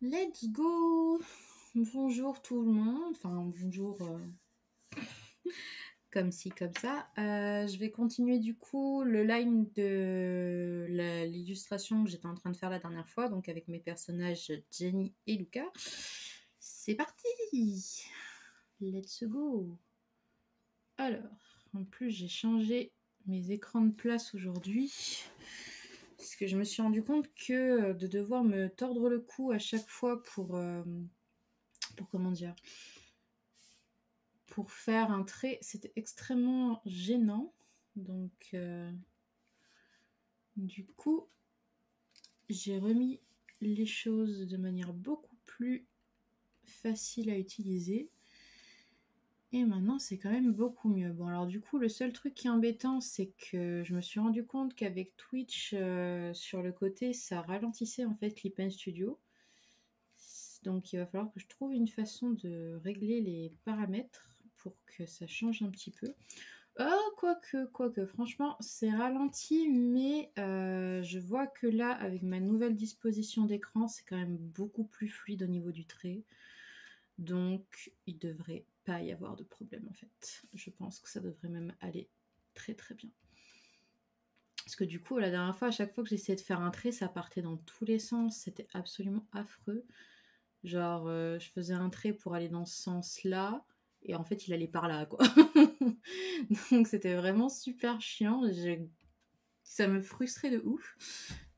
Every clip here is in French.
Let's go! Bonjour tout le monde, enfin bonjour comme ci, comme ça. Je vais continuer du coup le line de l'illustration que j'étais en train de faire la dernière fois, donc avec mes personnages Jenny et Luca. C'est parti! Let's go! Alors, en plus j'ai changé mes écrans de place aujourd'hui. Parce que je me suis rendu compte que de devoir me tordre le cou à chaque fois pour comment dire, pour faire un trait, c'était extrêmement gênant. Donc, du coup, j'ai remis les choses de manière beaucoup plus facile à utiliser. Et maintenant, c'est quand même beaucoup mieux. Bon, alors du coup, le seul truc qui est embêtant, c'est que je me suis rendu compte qu'avec Twitch, sur le côté, ça ralentissait en fait Clip Studio. Donc, il va falloir que je trouve une façon de régler les paramètres pour que ça change un petit peu. Quoique, franchement, c'est ralenti, mais je vois que là, avec ma nouvelle disposition d'écran, c'est quand même beaucoup plus fluide au niveau du trait. Donc, il devrait pas y avoir de problème en fait. Je pense que ça devrait même aller très très bien. Parce que du coup, la dernière fois, à chaque fois que j'essayais de faire un trait, ça partait dans tous les sens. C'était absolument affreux. Genre, je faisais un trait pour aller dans ce sens-là, et en fait, il allait par là, quoi. Donc, c'était vraiment super chiant. Ça me frustrait de ouf.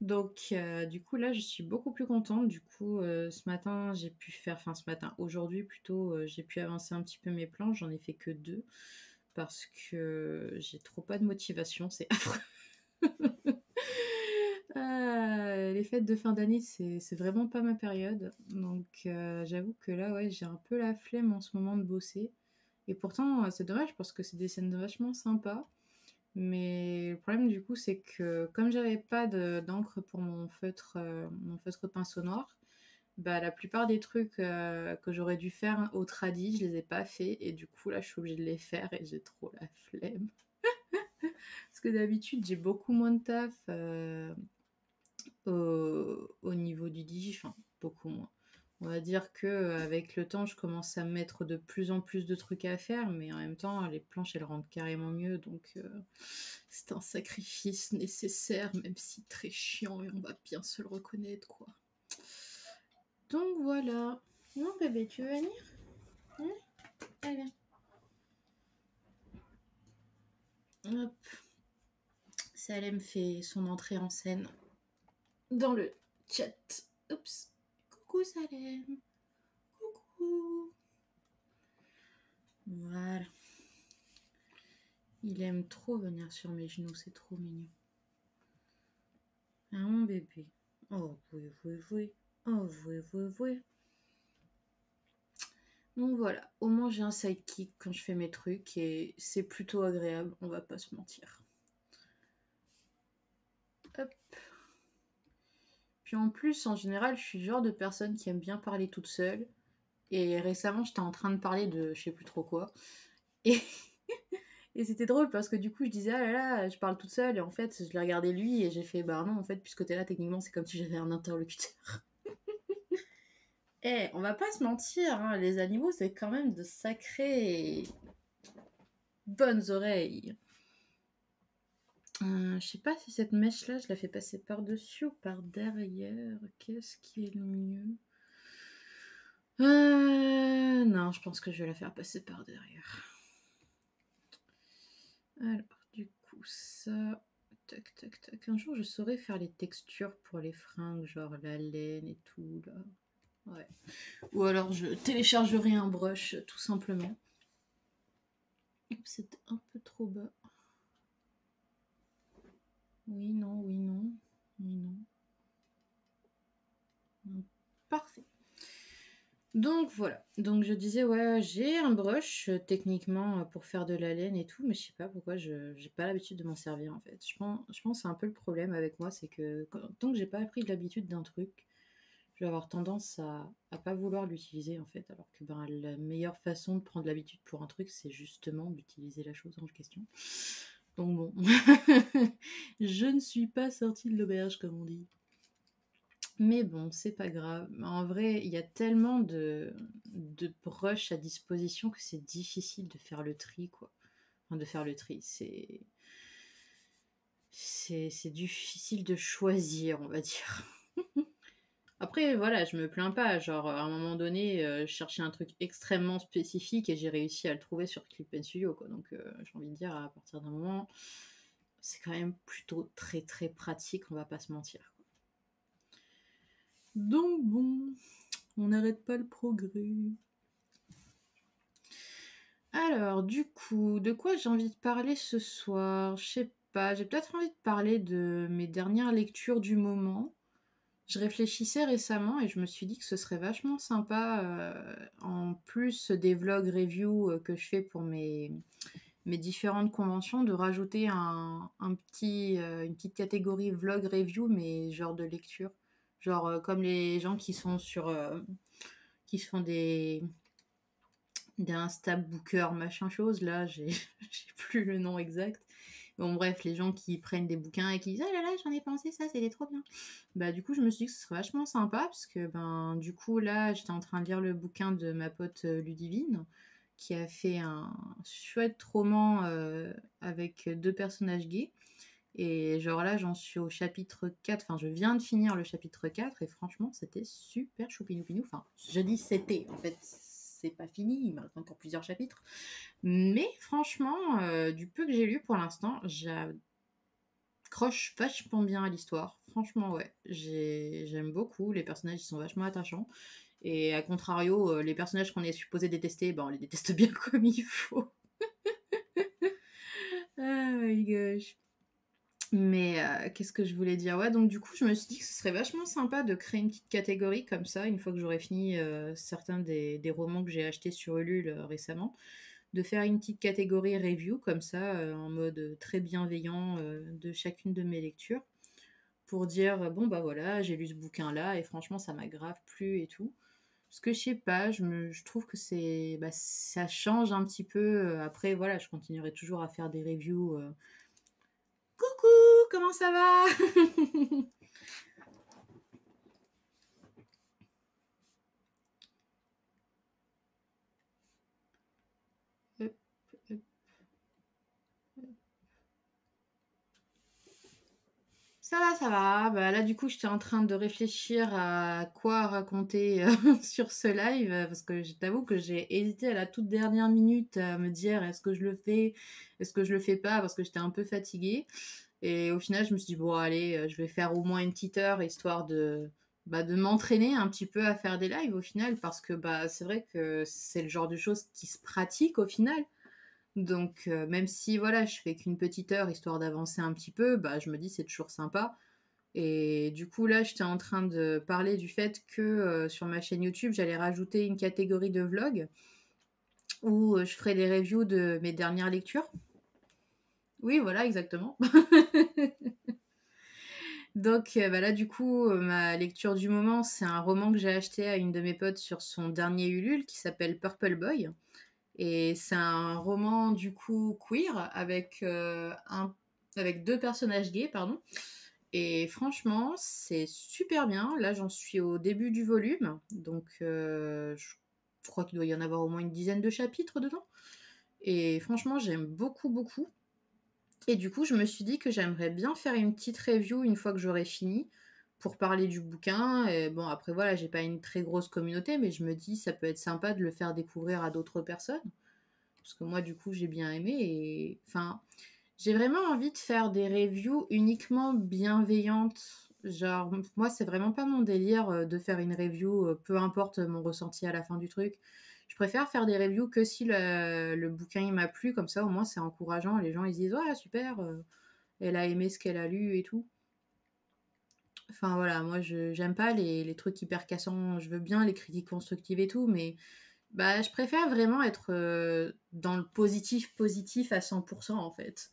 Donc, du coup, là, je suis beaucoup plus contente. Du coup, ce matin, j'ai pu faire... Enfin, ce matin, aujourd'hui, plutôt, j'ai pu avancer un petit peu mes plans. J'en ai fait que 2, parce que j'ai trop pas de motivation. C'est affreux. Les fêtes de fin d'année, c'est vraiment pas ma période. Donc j'avoue que là, ouais, j'ai un peu la flemme en ce moment de bosser. Et pourtant, c'est dommage parce que c'est des scènes vachement sympas. Mais le problème du coup, c'est que comme j'avais pas d'encre pour mon feutre pinceau noir, bah la plupart des trucs que j'aurais dû faire au tradi, je les ai pas fait. Et du coup, là, je suis obligée de les faire et j'ai trop la flemme. Parce que d'habitude, j'ai beaucoup moins de taf. Au niveau du digi, enfin beaucoup moins. On va dire que avec le temps, je commence à mettre de plus en plus de trucs à faire, mais en même temps, les planches elles rendent carrément mieux, donc c'est un sacrifice nécessaire, même si très chiant, et on va bien se le reconnaître, quoi. Donc voilà. Non bébé, tu veux venir? Allez, viens. Hop. Salem fait son entrée en scène dans le chat. Oups. Coucou Salem. Coucou. Voilà. Il aime trop venir sur mes genoux, c'est trop mignon. Ah mon bébé. Oh oui, oui, oui. Oh oui, oui, oui. Donc voilà, au moins j'ai un sidekick quand je fais mes trucs et c'est plutôt agréable, on va pas se mentir. Hop. Puis en plus, en général, je suis le genre de personne qui aime bien parler toute seule. Et récemment, j'étais en train de parler de je sais plus trop quoi. Et, et c'était drôle parce que du coup, je disais, ah là là, je parle toute seule. Et en fait, je l'ai regardé lui et j'ai fait, bah non, en fait, puisque t'es là, techniquement, c'est comme si j'avais un interlocuteur. Eh, on va pas se mentir, hein, les animaux, c'est quand même de sacrées bonnes oreilles. Je sais pas si cette mèche-là, je la fais passer par-dessus ou par derrière. Qu'est-ce qui est le mieux? Non, je pense que je vais la faire passer par derrière. Alors, du coup, ça... Tac, tac, tac. Un jour, je saurais faire les textures pour les fringues, genre la laine et tout, là. Ouais. Ou alors, je téléchargerai un brush, tout simplement. C'est un peu trop bas. Oui, non, oui, non. Oui, non. Parfait. Donc voilà. Donc je disais, ouais, j'ai un brush techniquement pour faire de la laine et tout, mais je sais pas pourquoi j'ai pas l'habitude de m'en servir en fait. Je pense que c'est un peu le problème avec moi, c'est que tant que j'ai pas appris l'habitude d'un truc, je vais avoir tendance à pas vouloir l'utiliser en fait. Alors que ben, la meilleure façon de prendre l'habitude pour un truc, c'est justement d'utiliser la chose en question. Donc bon, je ne suis pas sortie de l'auberge comme on dit. Mais bon, c'est pas grave. En vrai, il y a tellement de brushes à disposition que c'est difficile de faire le tri, quoi. Enfin, de faire le tri, c'est difficile de choisir, on va dire. Après, voilà, je me plains pas. Genre, à un moment donné, je cherchais un truc extrêmement spécifique et j'ai réussi à le trouver sur Clip and Studio, quoi. Donc, j'ai envie de dire, à partir d'un moment, c'est quand même plutôt très très pratique, on va pas se mentir. Donc bon, on n'arrête pas le progrès. Alors, du coup, de quoi j'ai envie de parler ce soir? Je sais pas, j'ai peut-être envie de parler de mes dernières lectures du moment. Je réfléchissais récemment et je me suis dit que ce serait vachement sympa, en plus des vlogs review que je fais pour mes différentes conventions, de rajouter une petite catégorie vlog review, mais genre de lecture. Genre comme les gens qui sont qui se font des Insta Booker machin chose, là, j'ai j'ai plus le nom exact. Bon, bref, les gens qui prennent des bouquins et qui disent: «Ah là là, j'en ai pensé ça, c'était trop bien». Bah, du coup, je me suis dit que ce serait vachement sympa parce que, ben, du coup, là, j'étais en train de lire le bouquin de ma pote Ludivine, qui a fait un chouette roman avec deux personnages gays. Et genre là, j'en suis au chapitre 4, enfin, je viens de finir le chapitre 4 et franchement, c'était super choupinoupinou. Enfin, je dis c'était, en fait, c'est pas fini, il me reste encore plusieurs chapitres. Mais franchement, du peu que j'ai lu pour l'instant, j'accroche vachement bien à l'histoire. Franchement, ouais, j'aime beaucoup. Les personnages, ils sont vachement attachants. Et à contrario, les personnages qu'on est supposé détester, ben, on les déteste bien comme il faut. Ah my gosh. Mais qu'est-ce que je voulais dire? Ouais, donc du coup, je me suis dit que ce serait vachement sympa de créer une petite catégorie comme ça, une fois que j'aurai fini certains des romans que j'ai achetés sur Ulule récemment, de faire une petite catégorie review comme ça, en mode très bienveillant de chacune de mes lectures, pour dire, bon bah voilà, j'ai lu ce bouquin-là et franchement, ça m'a grave plu et tout. Parce que je sais pas, je trouve que bah, ça change un petit peu. Après, voilà, je continuerai toujours à faire des reviews. Coucou, comment ça va? Hop, hop. Ça va, ça va. Bah, là, du coup, j'étais en train de réfléchir à quoi raconter sur ce live, parce que je t'avoue que j'ai hésité à la toute dernière minute à me dire est-ce que je le fais, est-ce que je le fais pas, parce que j'étais un peu fatiguée. Et au final, je me suis dit, bon, allez, je vais faire au moins une petite heure, histoire de m'entraîner un petit peu à faire des lives au final, parce que bah, c'est vrai que c'est le genre de choses qui se pratique au final. Donc, même si voilà, je fais qu'une petite heure histoire d'avancer un petit peu, bah, je me dis c'est toujours sympa. Et du coup, là, j'étais en train de parler du fait que sur ma chaîne YouTube, j'allais rajouter une catégorie de vlog où je ferai des reviews de mes dernières lectures. Oui, voilà, exactement. Donc, bah, là, du coup, ma lecture du moment, c'est un roman que j'ai acheté à une de mes potes sur son dernier Ulule qui s'appelle Purple Boy. Et c'est un roman du coup queer avec deux personnages gays, pardon. Et franchement, c'est super bien. Là, j'en suis au début du volume, donc je crois qu'il doit y en avoir au moins une dizaine de chapitres dedans. Et franchement, j'aime beaucoup, beaucoup. Et du coup, je me suis dit que j'aimerais bien faire une petite review une fois que j'aurai fini pour parler du bouquin. Et bon, après voilà, j'ai pas une très grosse communauté, mais je me dis ça peut être sympa de le faire découvrir à d'autres personnes. Parce que moi, du coup, j'ai bien aimé. Et enfin, j'ai vraiment envie de faire des reviews uniquement bienveillantes. Genre, moi, c'est vraiment pas mon délire de faire une review, peu importe mon ressenti à la fin du truc. Je préfère faire des reviews que si le bouquin il m'a plu, comme ça au moins c'est encourageant. Les gens ils se disent ouais, super, elle a aimé ce qu'elle a lu et tout. Enfin voilà, moi j'aime pas les trucs hyper cassants. Je veux bien les critiques constructives et tout, mais bah, je préfère vraiment être dans le positif, positif à 100% en fait.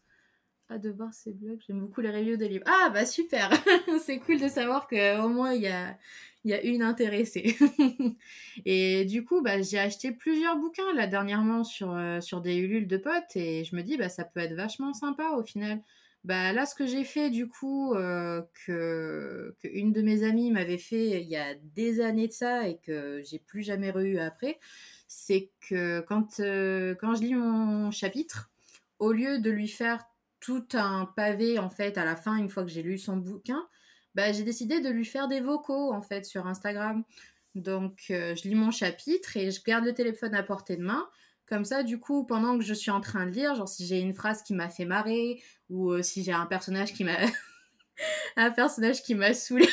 Hâte de voir ces blogs, j'aime beaucoup les reviews de livres. Ah bah super, c'est cool de savoir qu'au moins il y a une intéressée. Et du coup, bah, j'ai acheté plusieurs bouquins là dernièrement sur des Ulule de potes et je me dis bah ça peut être vachement sympa au final. Bah, là, ce que j'ai fait du coup, qu'une de mes amies m'avait fait il y a des années de ça et que j'ai plus jamais re-eu après, c'est que quand je lis mon chapitre, au lieu de lui faire tout un pavé, en fait, à la fin, une fois que j'ai lu son bouquin, bah, j'ai décidé de lui faire des vocaux, en fait, sur Instagram. Donc, je lis mon chapitre et je garde le téléphone à portée de main. Comme ça, du coup, pendant que je suis en train de lire, genre si j'ai une phrase qui m'a fait marrer ou si j'ai un personnage qui m'a un personnage qui m'a saoulé.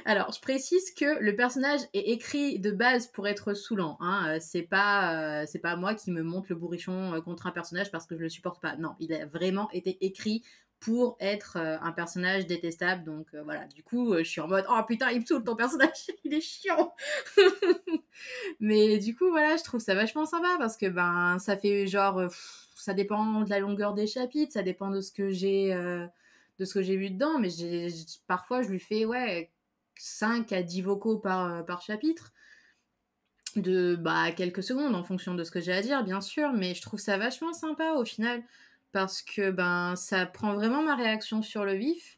Alors, je précise que le personnage est écrit de base pour être saoulant. Hein. C'est pas moi qui me monte le bourrichon contre un personnage parce que je le supporte pas. Non, il a vraiment été écrit pour être un personnage détestable. Donc voilà, du coup, je suis en mode oh putain, il me saoule ton personnage, il est chiant. Mais du coup, voilà, je trouve ça vachement sympa parce que ben ça fait genre ça dépend de la longueur des chapitres, ça dépend de ce que j'ai vu dedans, mais parfois je lui fais ouais 5 à 10 vocaux par chapitre de bah quelques secondes en fonction de ce que j'ai à dire bien sûr, mais je trouve ça vachement sympa au final parce que ben ça prend vraiment ma réaction sur le vif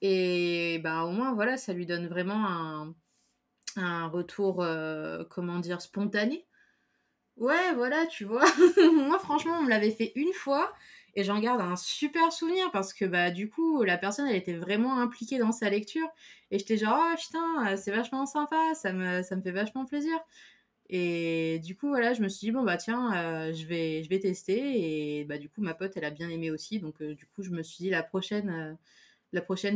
et ben au moins voilà, ça lui donne vraiment un retour comment dire spontané. Ouais, voilà, tu vois. Moi, franchement, on me l'avait fait une fois et j'en garde un super souvenir parce que, bah, du coup, la personne, elle était vraiment impliquée dans sa lecture et j'étais genre, oh putain, c'est vachement sympa, ça me fait vachement plaisir. Et du coup, voilà, je me suis dit, bon, bah, tiens, je vais tester et bah, du coup, ma pote, elle a bien aimé aussi. Donc, du coup, je me suis dit, la prochaine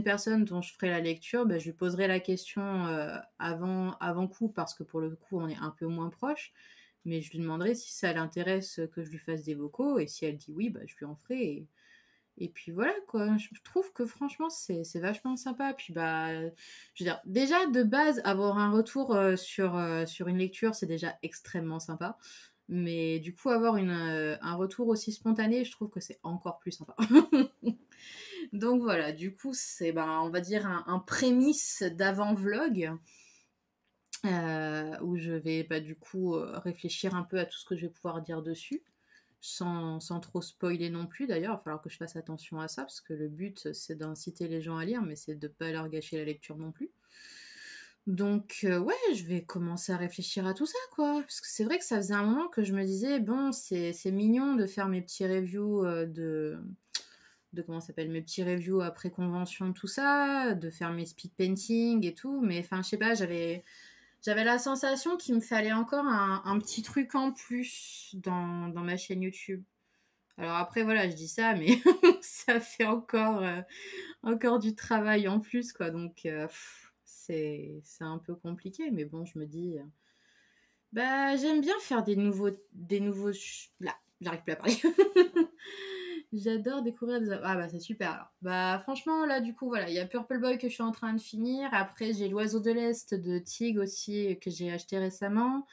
personne dont je ferai la lecture, bah, je lui poserai la question avant coup parce que pour le coup, on est un peu moins proche. Mais je lui demanderai si ça l'intéresse que je lui fasse des vocaux. Et si elle dit oui, bah, je lui en ferai. Et puis voilà, quoi. Je trouve que franchement, c'est vachement sympa. Puis bah, je veux dire, déjà de base, avoir un retour sur une lecture, c'est déjà extrêmement sympa. Mais du coup, avoir un retour aussi spontané, je trouve que c'est encore plus sympa. Donc voilà, du coup, c'est, ben, on va dire, un prémisse d'avant-vlog où je vais bah, du coup réfléchir un peu à tout ce que je vais pouvoir dire dessus, sans trop spoiler non plus d'ailleurs. Il va falloir que je fasse attention à ça, parce que le but c'est d'inciter les gens à lire, mais c'est de ne pas leur gâcher la lecture non plus. Donc ouais, je vais commencer à réfléchir à tout ça, quoi. Parce que c'est vrai que ça faisait un moment que je me disais, bon, c'est mignon de faire mes petits reviews de comment ça s'appelle, mes petits reviews après convention, tout ça, de faire mes speed painting et tout, mais enfin, je sais pas, j'avais la sensation qu'il me fallait encore un petit truc en plus dans ma chaîne YouTube. Alors après, voilà, je dis ça, mais ça fait encore du travail en plus, quoi. Donc, c'est un peu compliqué, mais bon, je me dis, bah, j'aime bien faire là, j'arrive plus à parler. J'adore découvrir des ah bah c'est super alors. Bah franchement là du coup voilà, il y a Purple Boy que je suis en train de finir. Après j'ai L'Oiseau de l'Est de Tig aussi que j'ai acheté récemment.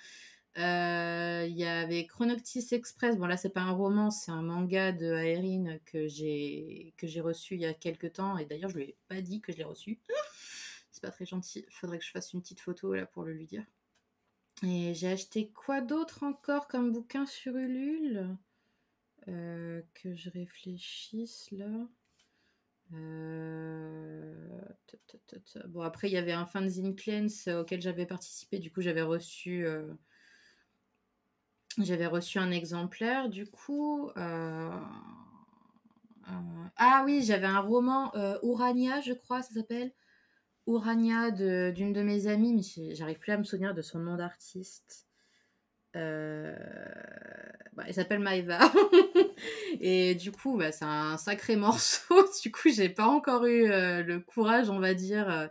Il y avait Chronoctis Express. Bon là c'est pas un roman, c'est un manga de Aerine que j'ai reçu il y a quelques temps et d'ailleurs je lui ai pas dit que je l'ai reçu. C'est pas très gentil. Faudrait que je fasse une petite photo là pour le lui dire. Et j'ai acheté quoi d'autre encore comme bouquin sur Ulule que je réfléchisse là. Bon, après, il y avait un fanzine Cleanse auquel j'avais participé. Du coup, j'avais reçu un exemplaire. Du coup, ah oui, j'avais un roman Urania, je crois, ça s'appelle. Urania d'une de mes amies, mais j'arrive plus à me souvenir de son nom d'artiste. Bah, elle s'appelle Maeva. Et du coup, bah, c'est un sacré morceau. Du coup, j'ai pas encore eu le courage, on va dire,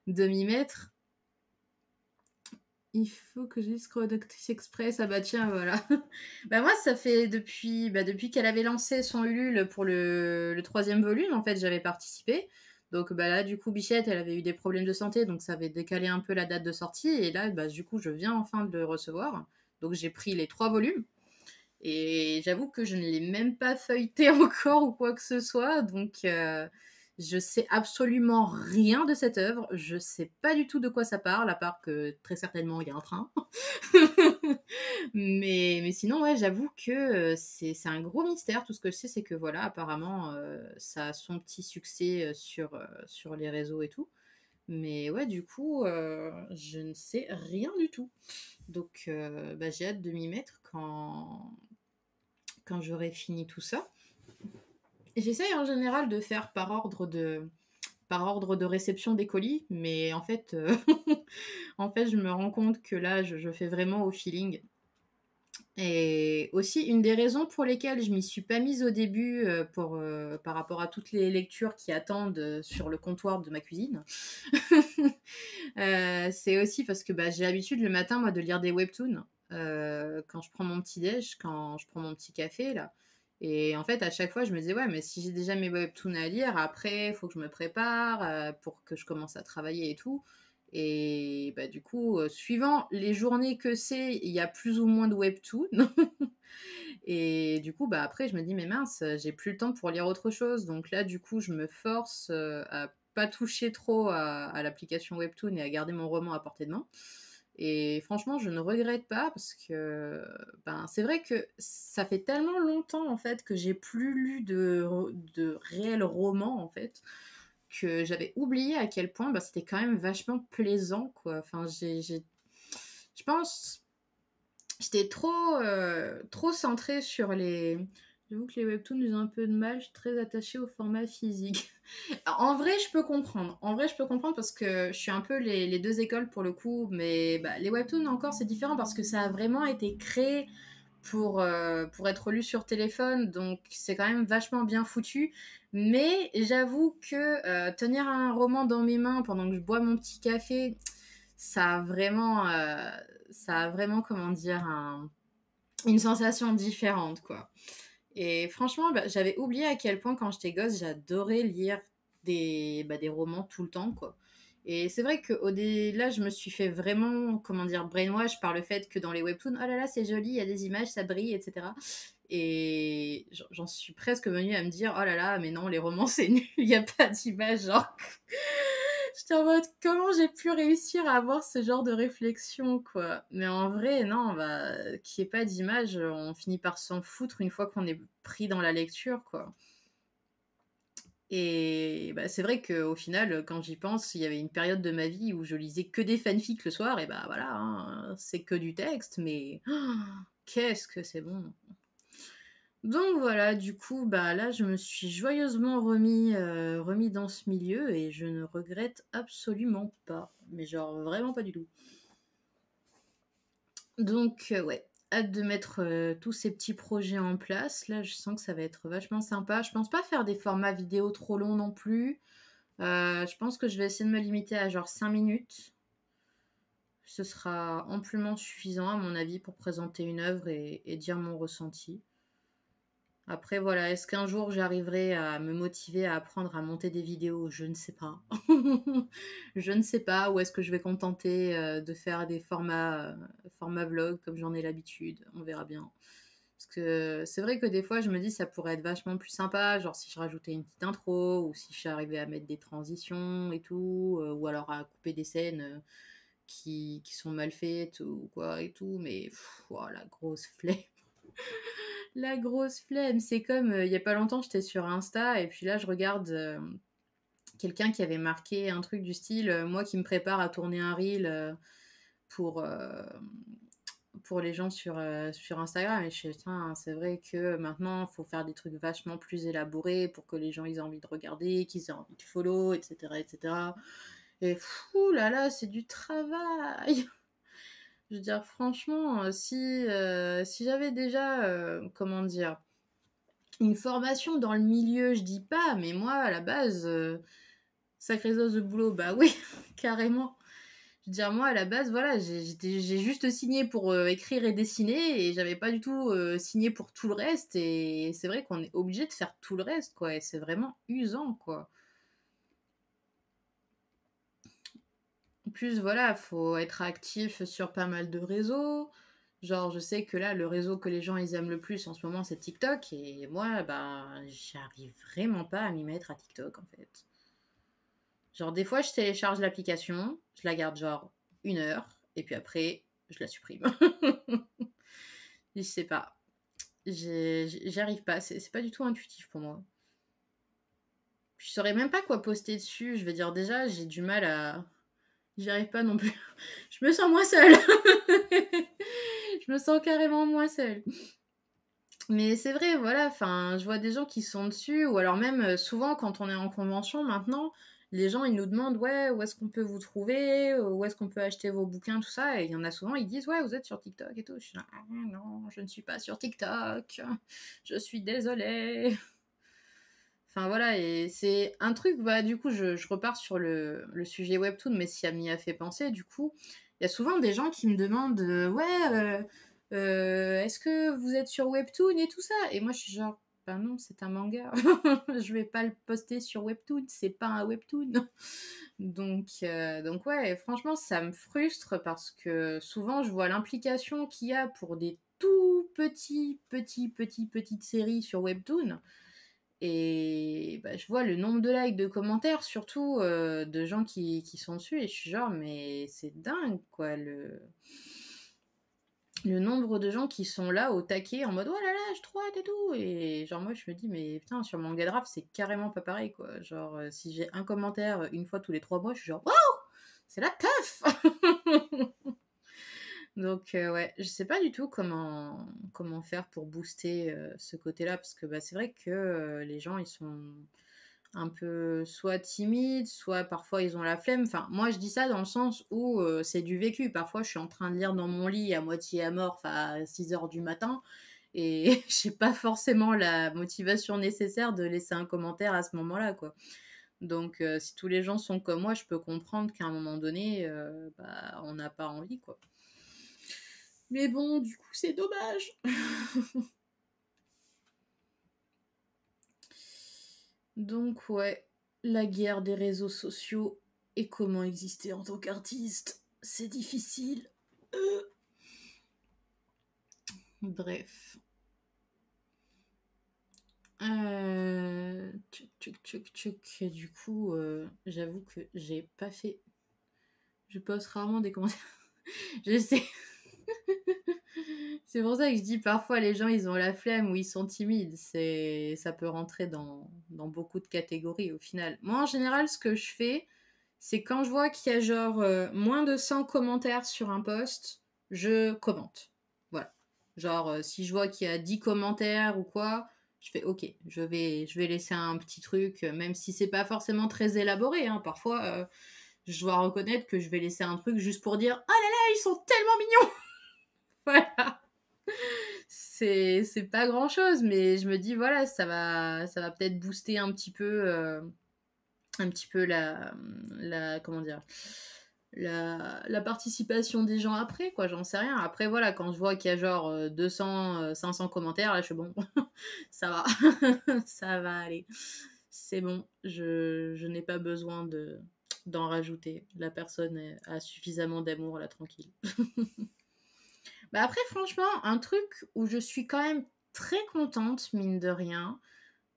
de m'y mettre. Il faut que je lise Chronoctis Express. Ah bah tiens, voilà. Bah moi, ça fait depuis qu'elle avait lancé son Ulule pour le troisième volume, en fait, j'avais participé. Donc bah là, du coup, Bichette, elle avait eu des problèmes de santé, donc ça avait décalé un peu la date de sortie. Et là, bah, du coup, je viens enfin de le recevoir. Donc j'ai pris les 3 volumes. Et j'avoue que je ne l'ai même pas feuilleté encore ou quoi que ce soit. Donc Je sais absolument rien de cette œuvre, je sais pas du tout de quoi ça parle, à part que très certainement il y a un train. Mais sinon, ouais, j'avoue que, c'est un gros mystère. Tout ce que je sais, c'est que voilà, apparemment, ça a son petit succès, sur les réseaux et tout. Mais ouais, du coup, je ne sais rien du tout. Donc, bah, j'ai hâte de m'y mettre quand j'aurai fini tout ça. Et j'essaye en général de faire par ordre de réception des colis, mais en fait, en fait, je me rends compte que là, je fais vraiment au feeling. Et aussi, une des raisons pour lesquelles je m'y suis pas mise au début, par rapport à toutes les lectures qui attendent, sur le comptoir de ma cuisine, c'est aussi parce que, bah, j'ai l'habitude le matin, moi, de lire des webtoons, quand je prends mon petit déj, quand je prends mon petit café là. Et en fait, à chaque fois, je me disais: «Ouais, mais si j'ai déjà mes webtoons à lire, après, il faut que je me prépare, pour que je commence à travailler et tout». Et bah, du coup, suivant les journées que c'est, il y a plus ou moins de webtoons. Et du coup, bah, après, je me dis: «Mais mince, j'ai plus le temps pour lire autre chose». Donc là, du coup, je me force, à pas toucher trop à l'application Webtoon et à garder mon roman à portée de main. Et franchement, je ne regrette pas parce que, ben, c'est vrai que ça fait tellement longtemps, en fait, que j'ai plus lu de réels romans, en fait, que j'avais oublié à quel point, bah, c'était quand même vachement plaisant, quoi. Enfin, je pense j'étais trop centrée sur les j'avoue que les webtoons, ils ont un peu de mal, je suis très attachée au format physique. En vrai, je peux comprendre. En vrai, je peux comprendre parce que je suis un peu les 2 écoles pour le coup, mais bah, les webtoons encore, c'est différent parce que ça a vraiment été créé pour être lu sur téléphone, donc c'est quand même vachement bien foutu. Mais j'avoue que, tenir un roman dans mes mains pendant que je bois mon petit café, ça a vraiment, comment dire? Une sensation différente, quoi. Et franchement, bah, j'avais oublié à quel point, quand j'étais gosse, j'adorais lire des romans tout le temps, quoi. Et c'est vrai que là, je me suis fait vraiment, comment dire, brainwash par le fait que dans les webtoons, oh là là, c'est joli, il y a des images, ça brille, etc. Et j'en suis presque venue à me dire, oh là là, mais non, les romans, c'est nul, il n'y a pas d'images, genre. J'étais en mode, comment j'ai pu réussir à avoir ce genre de réflexion, quoi. Mais en vrai, non, bah, qu'il n'y ait pas d'image, on finit par s'en foutre une fois qu'on est pris dans la lecture, quoi. Et bah, c'est vrai qu'au final, quand j'y pense, il y avait une période de ma vie où je lisais que des fanfics le soir, et bah voilà, hein, c'est que du texte, mais qu'est-ce que c'est bon! Donc voilà, du coup, bah là, je me suis joyeusement remis dans ce milieu et je ne regrette absolument pas. Mais genre vraiment pas du tout. Donc ouais, hâte de mettre, tous ces petits projets en place. Là, je sens que ça va être vachement sympa. Je pense pas faire des formats vidéo trop longs non plus. Je pense que je vais essayer de me limiter à genre 5 minutes. Ce sera amplement suffisant à mon avis pour présenter une œuvre et dire mon ressenti. Après voilà, est-ce qu'un jour j'arriverai à me motiver à apprendre à monter des vidéos? Je ne sais pas. Je ne sais pas, ou est-ce que je vais contenter, de faire des formats vlog comme j'en ai l'habitude? On verra bien. Parce que c'est vrai que des fois je me dis ça pourrait être vachement plus sympa, genre si je rajoutais une petite intro ou si j'arrivais à mettre des transitions et tout, ou alors à couper des scènes, qui sont mal faites ou quoi et tout, mais waouh la grosse flemme. La grosse flemme, c'est comme, il y a pas longtemps, j'étais sur Insta et puis là, je regarde, quelqu'un qui avait marqué un truc du style, «Moi qui me prépare à tourner un reel, pour, pour les gens sur Instagram», et je fais: «Putain, c'est vrai que maintenant, il faut faire des trucs vachement plus élaborés pour que les gens, ils aient envie de regarder, qu'ils aient envie de follow et cetera et cetera», et ouh là là, c'est du travail! Je veux dire franchement, si j'avais déjà, comment dire? Une formation dans le milieu, je dis pas, mais moi, à la base, sacrés os de boulot, bah oui, carrément. Je veux dire, moi, à la base, voilà, j'ai juste signé pour écrire et dessiner et j'avais pas du tout signé pour tout le reste. Et c'est vrai qu'on est obligé de faire tout le reste, quoi. Et c'est vraiment usant, quoi. En plus, voilà, faut être actif sur pas mal de réseaux. Genre, je sais que là, le réseau que les gens ils aiment le plus en ce moment, c'est TikTok. Et moi, bah, j'arrive vraiment pas à m'y mettre à TikTok, en fait. Genre, des fois, je télécharge l'application, je la garde genre 1 heure, et puis après, je la supprime. Je sais pas. J'y arrive pas. C'est pas du tout intuitif pour moi. Je saurais même pas quoi poster dessus. Je veux dire, déjà, j'ai du mal à. J'y arrive pas non plus. Je me sens moins seule. Je me sens carrément moins seule. Mais c'est vrai, voilà, enfin, je vois des gens qui sont dessus, ou alors même souvent quand on est en convention maintenant, les gens ils nous demandent ouais, où est-ce qu'on peut vous trouver, où est-ce qu'on peut acheter vos bouquins, tout ça, et il y en a souvent, ils disent ouais, vous êtes sur TikTok et tout. Je suis là, ah, non, je ne suis pas sur TikTok, je suis désolée. Enfin voilà, et c'est un truc, bah du coup, je repars sur le sujet Webtoon, mais ça m'y a fait penser, du coup, il y a souvent des gens qui me demandent ouais, est-ce que vous êtes sur Webtoon et tout ça? Et moi, je suis genre, bah non, c'est un manga. Je vais pas le poster sur Webtoon, c'est pas un Webtoon. Donc ouais, franchement, ça me frustre parce que souvent, je vois l'implication qu'il y a pour des tout petites séries sur Webtoon. Et bah, je vois le nombre de likes, de commentaires, surtout de gens qui sont dessus, et je suis genre, mais c'est dingue, quoi, le nombre de gens qui sont là au taquet en mode oh là là, je trop hâte et tout. Et genre, moi, je me dis, mais putain, sur Manga Draft, c'est carrément pas pareil, quoi. Genre, si j'ai un commentaire une fois tous les 3 mois, je suis genre, waouh, c'est la teuf. Donc, ouais, je sais pas du tout comment faire pour booster ce côté-là, parce que bah, c'est vrai que les gens, ils sont un peu soit timides, soit parfois ils ont la flemme. Enfin, moi, je dis ça dans le sens où c'est du vécu. Parfois, je suis en train de lire dans mon lit à moitié amorphe à 6 heures du matin, et j'ai pas forcément la motivation nécessaire de laisser un commentaire à ce moment-là, quoi. Donc, si tous les gens sont comme moi, je peux comprendre qu'à un moment donné, bah, on n'a pas envie, quoi. Mais bon, du coup, c'est dommage. Donc, ouais, la guerre des réseaux sociaux et comment exister en tant qu'artiste, c'est difficile. Bref. Tchouk. Du coup, j'avoue que j'ai pas fait. Je poste rarement des commentaires. Je sais. C'est pour ça que je dis parfois les gens ils ont la flemme ou ils sont timides. Ça peut rentrer dans beaucoup de catégories au final. Moi en général ce que je fais, c'est quand je vois qu'il y a genre moins de 100 commentaires sur un post, je commente. Voilà. Genre si je vois qu'il y a 10 commentaires ou quoi, je fais ok, je vais laisser un petit truc, même si c'est pas forcément très élaboré, hein. Parfois je dois reconnaître que je vais laisser un truc juste pour dire oh là là, ils sont tellement mignons. Voilà. C'est pas grand chose, mais je me dis, voilà, ça va peut-être booster un petit peu comment dire, la participation des gens après, quoi, j'en sais rien. Après, voilà, quand je vois qu'il y a genre 200, 500 commentaires, là, je suis bon, ça va, ça va aller. C'est bon, je n'ai pas besoin d'en rajouter. La personne a suffisamment d'amour, là, tranquille. Bah après, franchement, un truc où je suis quand même très contente, mine de rien,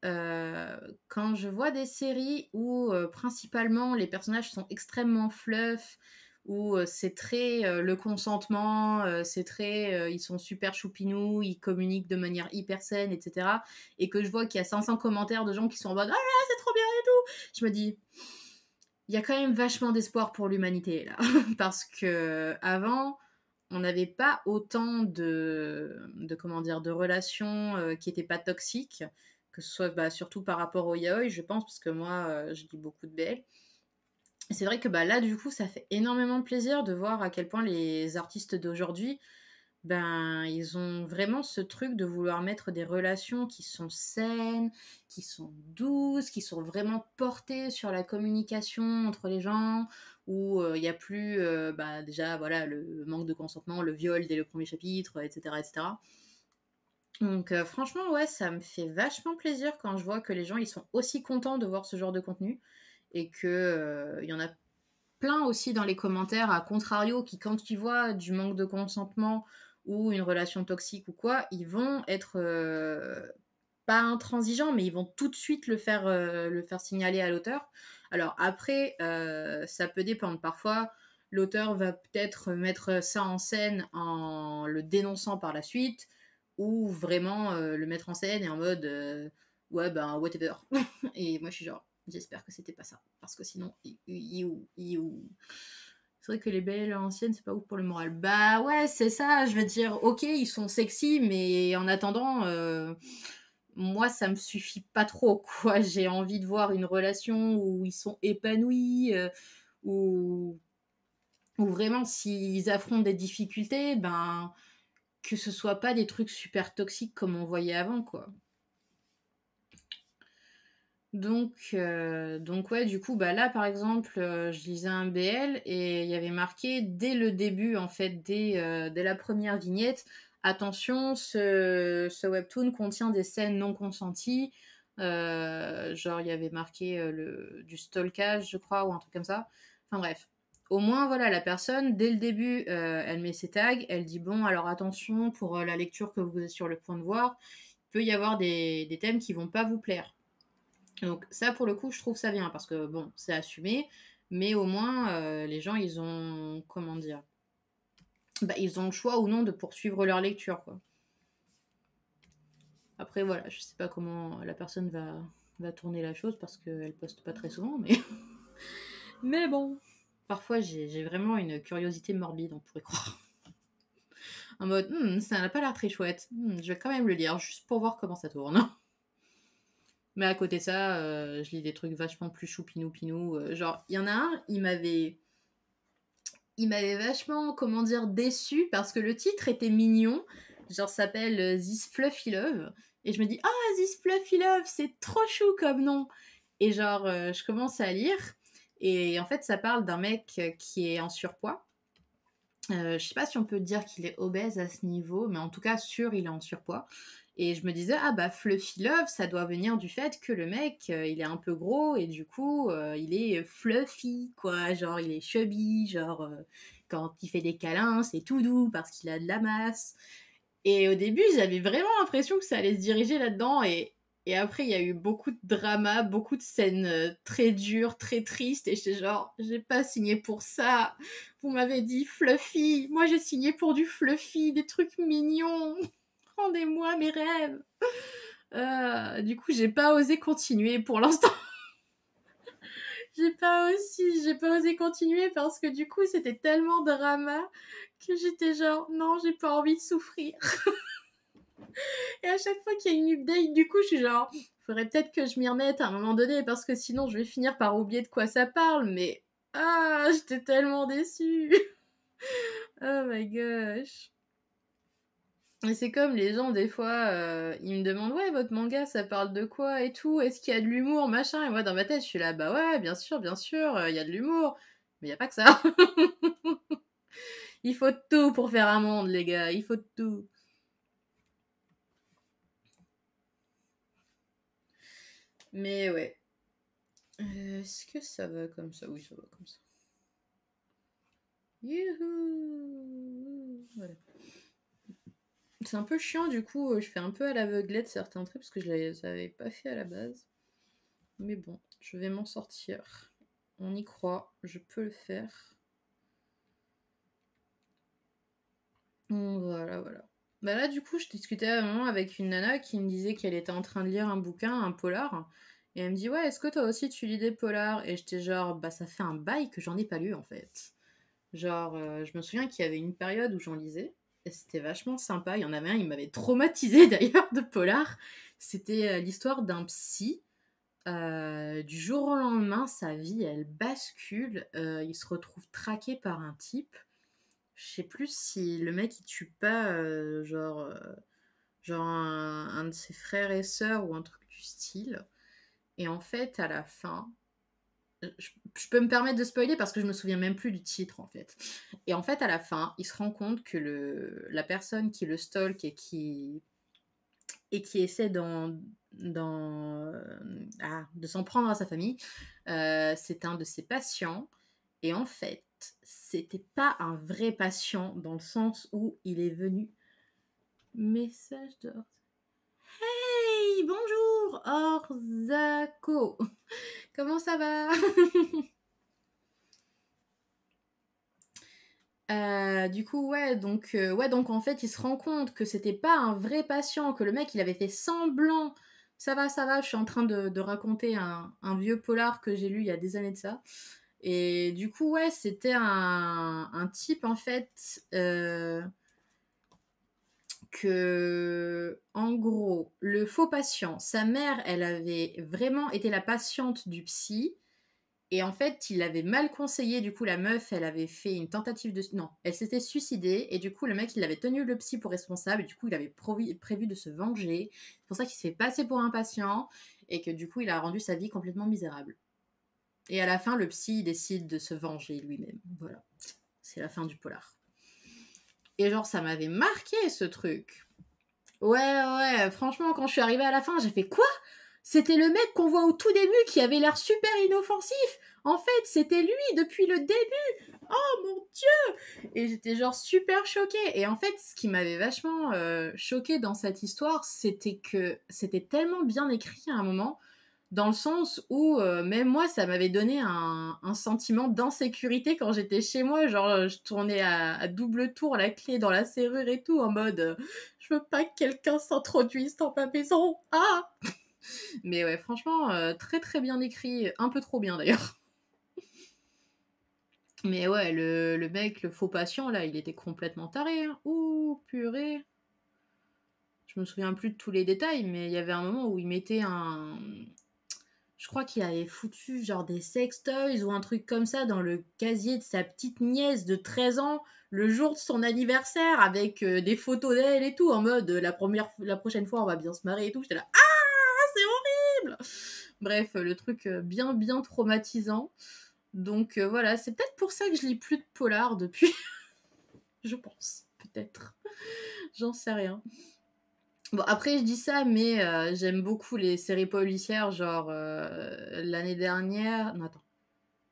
quand je vois des séries où principalement les personnages sont extrêmement fluff, où c'est très le consentement, c'est très ils sont super choupinous, ils communiquent de manière hyper saine, etc. Et que je vois qu'il y a 500 commentaires de gens qui sont en mode ah là, c'est trop bien et tout. Je me dis, il y a quand même vachement d'espoir pour l'humanité là. Parce que avant on n'avait pas autant comment dire, de relations qui n'étaient pas toxiques, que ce soit bah, surtout par rapport au yaoi, je pense, parce que moi, je lis beaucoup de BL. Et c'est vrai que bah, là, du coup, ça fait énormément plaisir de voir à quel point les artistes d'aujourd'hui, ben, ils ont vraiment ce truc de vouloir mettre des relations qui sont saines, qui sont douces, qui sont vraiment portées sur la communication entre les gens, où il n'y a plus, bah, déjà, voilà, le manque de consentement, le viol dès le premier chapitre, etc., etc. Donc franchement, ouais, ça me fait vachement plaisir quand je vois que les gens, ils sont aussi contents de voir ce genre de contenu, et que il y en a plein aussi dans les commentaires, à contrario, qui quand ils voient du manque de consentement ou une relation toxique ou quoi, ils vont être pas intransigeants, mais ils vont tout de suite le faire signaler à l'auteur. Alors après, ça peut dépendre. Parfois, l'auteur va peut-être mettre ça en scène en le dénonçant par la suite, ou vraiment le mettre en scène et en mode ouais, ben whatever. Et moi, je suis genre, j'espère que c'était pas ça. Parce que sinon, c'est vrai que les belles anciennes, c'est pas ouf pour le moral. Bah ouais, c'est ça. Je veux dire, ok, ils sont sexy, mais en attendant, moi, ça me suffit pas trop, quoi. J'ai envie de voir une relation où ils sont épanouis, où, où vraiment, s'ils affrontent des difficultés, ben, que ce soit pas des trucs super toxiques comme on voyait avant, quoi. Donc ouais, du coup, bah là, par exemple, je lisais un BL et il y avait marqué dès le début, en fait, dès la première vignette, attention, ce webtoon contient des scènes non consenties. Genre, il y avait marqué du stalkage, je crois, ou un truc comme ça. Enfin bref. Au moins, voilà, la personne, dès le début, elle met ses tags, elle dit, bon, alors attention, pour la lecture que vous êtes sur le point de voir, il peut y avoir des thèmes qui vont pas vous plaire. Donc ça, pour le coup, je trouve ça bien, parce que bon, c'est assumé, mais au moins, les gens, ils ont, comment dire, bah, ils ont le choix ou non de poursuivre leur lecture, quoi. Après, voilà, je sais pas comment la personne va tourner la chose, parce qu'elle poste pas très souvent, mais... mais bon, parfois, j'ai vraiment une curiosité morbide, on pourrait croire. En mode, ça n'a pas l'air très chouette. Je vais quand même le lire, juste pour voir comment ça tourne. Mais à côté de ça, je lis des trucs vachement plus choupinou-pinou. Genre, il y en a un, il m'avait vachement, comment dire, déçu parce que le titre était mignon. Genre, ça s'appelle This Fluffy Love. Et je me dis, ah, This Fluffy Love, c'est trop chou comme nom. Et genre, je commence à lire. Et en fait, ça parle d'un mec qui est en surpoids. Je sais pas si on peut dire qu'il est obèse à ce niveau, mais en tout cas, sûr, il est en surpoids. Et je me disais, ah bah Fluffy Love, ça doit venir du fait que le mec, il est un peu gros et du coup, il est fluffy, quoi. Genre, il est chubby, genre, quand il fait des câlins, c'est tout doux parce qu'il a de la masse. Et au début, j'avais vraiment l'impression que ça allait se diriger là-dedans. Et après, il y a eu beaucoup de drama, beaucoup de scènes très dures, très tristes. Et j'étais genre, j'ai pas signé pour ça. Vous m'avez dit fluffy. Moi, j'ai signé pour du fluffy, des trucs mignons. Rendez-moi mes rêves. Du coup, j'ai pas osé continuer pour l'instant. J'ai pas osé continuer parce que du coup, c'était tellement drama que j'étais genre, non, j'ai pas envie de souffrir. Et à chaque fois qu'il y a une update, du coup, je suis genre, faudrait peut-être que je m'y remette à un moment donné parce que sinon, je vais finir par oublier de quoi ça parle. Mais j'étais tellement déçue. Oh my gosh. Et c'est comme les gens, des fois, ils me demandent, ouais, votre manga, ça parle de quoi et tout? Est-ce qu'il y a de l'humour, machin? Et moi, dans ma tête, je suis là, bah ouais, bien sûr, il y a de l'humour. Mais il n'y a pas que ça. Il faut de tout pour faire un monde, les gars. Il faut de tout. Mais ouais. Est-ce que ça va comme ça? Oui, ça va comme ça. Youhou! Voilà. C'est un peu chiant, du coup, je fais un peu à l'aveuglette certains trucs parce que je les avais pas fait à la base. Mais bon, je vais m'en sortir. On y croit, je peux le faire. Voilà, voilà. Bah là, du coup, je discutais à un moment avec une nana qui me disait qu'elle était en train de lire un bouquin, un polar. Et elle me dit, ouais, est-ce que toi aussi tu lis des polars? Et j'étais genre, bah ça fait un bail que j'en ai pas lu en fait. Genre, je me souviens qu'il y avait une période où j'en lisais, et c'était vachement sympa. Il y en avait un, il m'avait traumatisé d'ailleurs de polar. C'était l'histoire d'un psy. Du jour au lendemain, sa vie, elle bascule. Il se retrouve traqué par un type. Je sais plus si le mec, il tue pas, genre un de ses frères et sœurs ou un truc du style. Et en fait, à la fin, je peux me permettre de spoiler parce que je me souviens même plus du titre en fait. Et en fait, à la fin, il se rend compte que la personne qui le stalk et qui essaie de s'en prendre à sa famille, c'est un de ses patients. Et en fait, c'était pas un vrai patient dans le sens où il est venu. Message d'Or. Hey, bonjour, Orzako. Comment ça va? Du coup, donc en fait, il se rend compte que c'était pas un vrai patient, que le mec, il avait fait semblant. Ça va, je suis en train de raconter un vieux polar que j'ai lu il y a des années de ça. Et du coup, ouais, c'était un type, en fait, que, en gros, le faux patient, sa mère, elle avait vraiment été la patiente du psy. Et en fait, il avait mal conseillé. Du coup, la meuf, elle avait fait une tentative de... Non, elle s'était suicidée. Et du coup, le mec, il avait tenu le psy pour responsable. Et du coup, il avait prévu de se venger. C'est pour ça qu'il se fait passer pour un patient. Et que du coup, il a rendu sa vie complètement misérable. Et à la fin, le psy, il décide de se venger lui-même. Voilà. C'est la fin du polar. Et genre, ça m'avait marqué, ce truc. Ouais, franchement, quand je suis arrivée à la fin, j'ai fait quoi? C'était le mec qu'on voit au tout début qui avait l'air super inoffensif. En fait, c'était lui depuis le début. Oh mon dieu! Et j'étais genre super choquée. Et en fait, ce qui m'avait vachement choquée dans cette histoire, c'était que c'était tellement bien écrit à un moment, dans le sens où même moi, ça m'avait donné un sentiment d'insécurité quand j'étais chez moi. Genre, je tournais à double tour la clé dans la serrure et tout, en mode je veux pas que quelqu'un s'introduise dans ma maison. Ah! Mais ouais, franchement, très très bien écrit, un peu trop bien d'ailleurs. Mais ouais, le mec, le faux patient, là, il était complètement taré. Hein. Ouh, purée. Je me souviens plus de tous les détails, mais il y avait un moment où il mettait un... Je crois qu'il avait foutu genre des sextoys ou un truc comme ça dans le casier de sa petite nièce de 13 ans le jour de son anniversaire avec des photos d'elle et tout, en mode la prochaine fois on va bien se marrer et tout. J'étais là, ah, c'est horrible! Bref, le truc bien bien traumatisant. Donc voilà, c'est peut-être pour ça que je lis plus de polar depuis. Je pense, peut-être. J'en sais rien. Bon, après, je dis ça, mais j'aime beaucoup les séries policières, genre l'année dernière. Non, attends.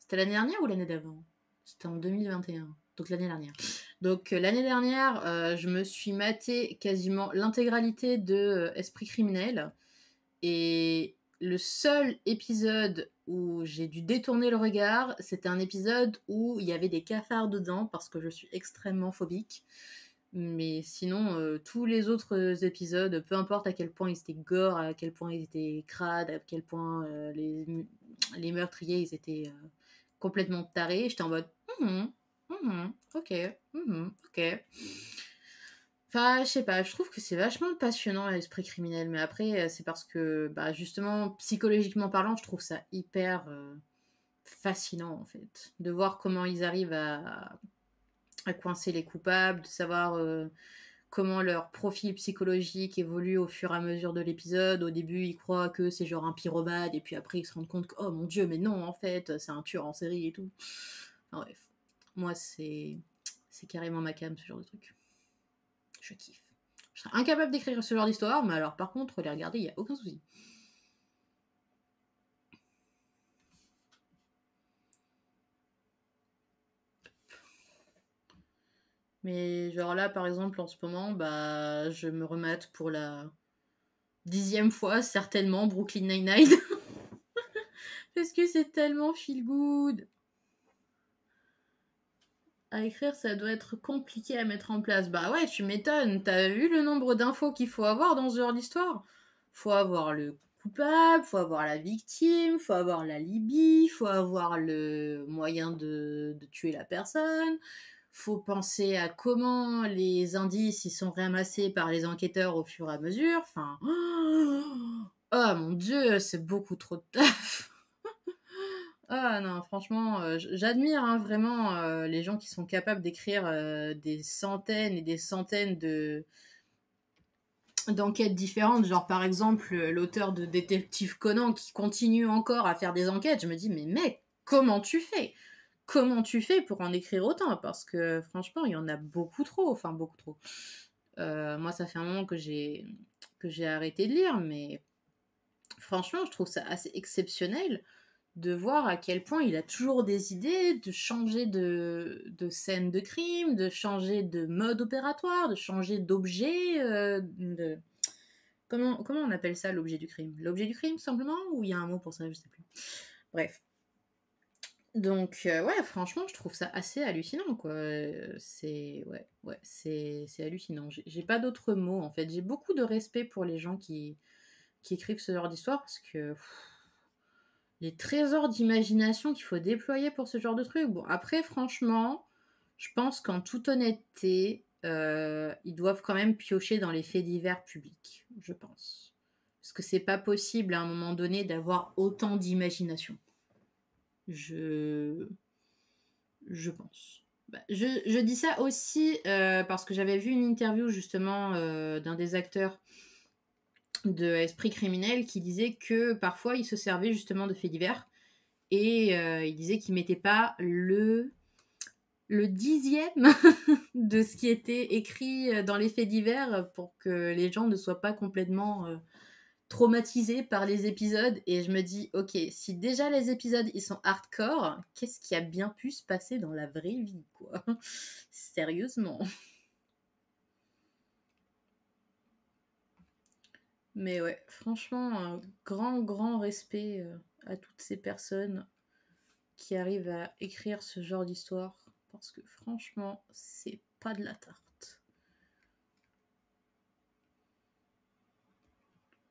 C'était l'année dernière ou l'année d'avant? C'était en 2021. Donc l'année dernière. Donc l'année dernière, je me suis maté quasiment l'intégralité de Esprit criminel. Et le seul épisode où j'ai dû détourner le regard, c'était un épisode où il y avait des cafards dedans parce que je suis extrêmement phobique. Mais sinon, tous les autres épisodes, peu importe à quel point ils étaient gore, à quel point ils étaient crades, à quel point les meurtriers ils étaient complètement tarés, j'étais en mode ok, ok. Enfin, je sais pas, je trouve que c'est vachement passionnant l'esprit criminel, mais après, c'est parce que, bah, justement, psychologiquement parlant, je trouve ça hyper fascinant en fait. De voir comment ils arrivent à coincer les coupables, de savoir comment leur profil psychologique évolue au fur et à mesure de l'épisode. Au début, ils croient que c'est genre un pyromane, et puis après, ils se rendent compte que, oh mon dieu, mais non, en fait, c'est un tueur en série et tout. Enfin, bref, moi, c'est carrément ma came, ce genre de truc. Je kiffe. Je serais incapable d'écrire ce genre d'histoire, mais alors par contre, les regarder, il n'y a aucun souci. Mais genre là, par exemple, en ce moment, bah, je me remate pour la 10e fois, certainement, Brooklyn Nine-Nine. Parce que c'est tellement feel good. À écrire, ça doit être compliqué à mettre en place. Bah ouais, tu m'étonnes. T'as vu le nombre d'infos qu'il faut avoir dans ce genre d'histoire? Faut avoir le coupable, faut avoir la victime, faut avoir l'alibi, faut avoir le moyen de tuer la personne. Faut penser à comment les indices ils sont ramassés par les enquêteurs au fur et à mesure. Enfin, oh mon dieu, c'est beaucoup trop de taf. Ah non, franchement, j'admire hein, vraiment les gens qui sont capables d'écrire des centaines et des centaines d'enquêtes différentes. Genre, par exemple, l'auteur de Détective Conan qui continue encore à faire des enquêtes. Je me dis, mais mec, comment tu fais? Comment tu fais pour en écrire autant? Parce que franchement, il y en a beaucoup trop. Enfin, beaucoup trop. Moi, ça fait un moment que j'ai arrêté de lire, mais franchement, je trouve ça assez exceptionnel de voir à quel point il a toujours des idées de changer de scène de crime, de changer de mode opératoire, de changer d'objet. Comment on appelle ça l'objet du crime? L'objet du crime simplement ou il y a un mot pour ça, je sais plus. Bref. Donc, ouais, franchement, je trouve ça assez hallucinant, quoi. C'est hallucinant. J'ai pas d'autres mots, en fait. J'ai beaucoup de respect pour les gens qui écrivent ce genre d'histoire parce que les trésors d'imagination qu'il faut déployer pour ce genre de truc. Bon, après, franchement, je pense qu'en toute honnêteté, ils doivent quand même piocher dans les faits divers publics, je pense. Parce que c'est pas possible à un moment donné d'avoir autant d'imagination. Je pense. Bah, je dis ça aussi parce que j'avais vu une interview justement d'un des acteurs de Esprit criminel qui disait que parfois il se servait justement de faits divers et il disait qu'il mettait pas le dixième de ce qui était écrit dans les faits divers pour que les gens ne soient pas complètement traumatisés par les épisodes. Et je me dis, ok, si déjà les épisodes ils sont hardcore, qu'est-ce qui a bien pu se passer dans la vraie vie, quoi? Sérieusement. Mais ouais, franchement, un grand respect à toutes ces personnes qui arrivent à écrire ce genre d'histoire. Parce que franchement, c'est pas de la tarte.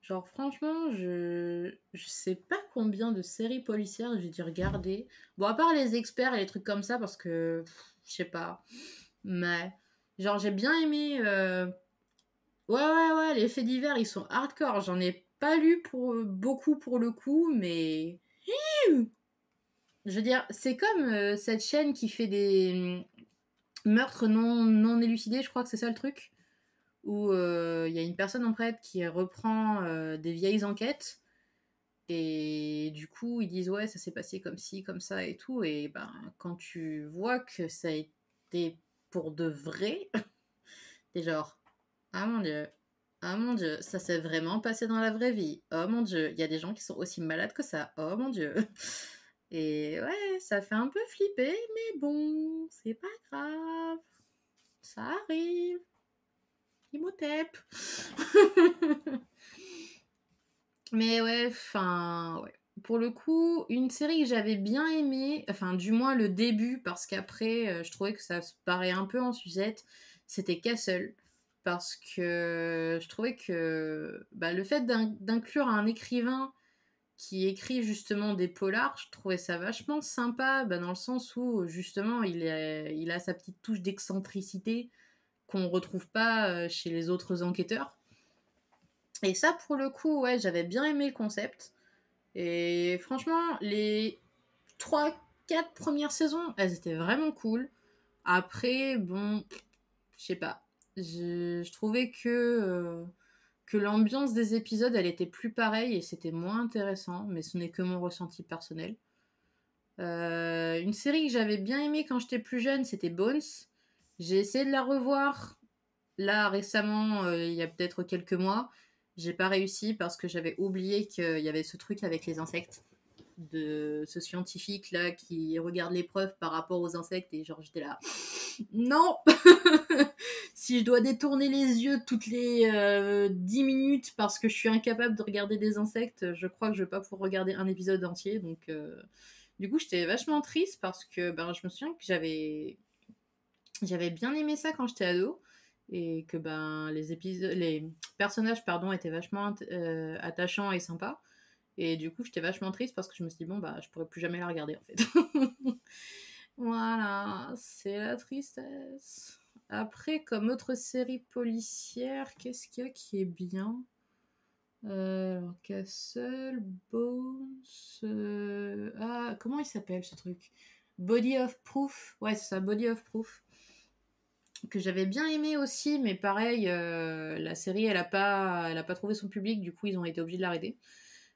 Genre franchement, je sais pas combien de séries policières j'ai dû regarder. Bon, à part les experts et les trucs comme ça, parce que je sais pas. Mais genre j'ai bien aimé. Ouais, les faits divers, ils sont hardcore. J'en ai pas lu pour beaucoup pour le coup, mais je veux dire, c'est comme cette chaîne qui fait des meurtres non élucidés, je crois que c'est ça le truc. Où il y a une personne en fait qui reprend des vieilles enquêtes. Et du coup, ils disent ouais, ça s'est passé comme ci, comme ça et tout. Et ben, quand tu vois que ça a été pour de vrai, t'es genre, ah mon dieu, ah mon dieu, ça s'est vraiment passé dans la vraie vie. Oh mon dieu, il y a des gens qui sont aussi malades que ça. Oh mon dieu. Et ouais, ça fait un peu flipper, mais bon, c'est pas grave. Ça arrive. Imhotep. Mais ouais, enfin, ouais. Pour le coup, une série que j'avais bien aimée, enfin, du moins le début, parce qu'après, je trouvais que ça se paraît un peu en sucette, c'était Castle. Parce que je trouvais que bah, le fait d'inclure un écrivain qui écrit justement des polars, je trouvais ça vachement sympa, bah, dans le sens où justement il a sa petite touche d'excentricité qu'on retrouve pas chez les autres enquêteurs. Et ça, pour le coup, ouais, j'avais bien aimé le concept. Et franchement, les 3 4 premières saisons, elles étaient vraiment cool. Après, bon, je sais pas. Je trouvais que l'ambiance des épisodes, elle était plus pareille et c'était moins intéressant, mais ce n'est que mon ressenti personnel. Une série que j'avais bien aimée quand j'étais plus jeune, c'était Bones. J'ai essayé de la revoir là récemment, il y a peut-être quelques mois. J'ai pas réussi parce que j'avais oublié qu'il y avait ce truc avec les insectes, de ce scientifique là qui regarde les preuves par rapport aux insectes et genre j'étais là non. Si je dois détourner les yeux toutes les 10 minutes parce que je suis incapable de regarder des insectes, je crois que je vais pas pouvoir regarder un épisode entier. Donc du coup j'étais vachement triste parce que ben, je me souviens que j'avais bien aimé ça quand j'étais ado et que ben les personnages pardon étaient vachement attachants et sympas. Et du coup, j'étais vachement triste parce que je me suis dit, bon, bah, je pourrais plus jamais la regarder, en fait. Voilà, c'est la tristesse. Après, comme autre série policière, qu'est-ce qu'il y a qui est bien alors, Castle, Bones... Ah, comment il s'appelle, ce truc? Body of Proof. Ouais, c'est ça, Body of Proof. Que j'avais bien aimé aussi, mais pareil, la série, elle a pas trouvé son public, du coup, ils ont été obligés de l'arrêter.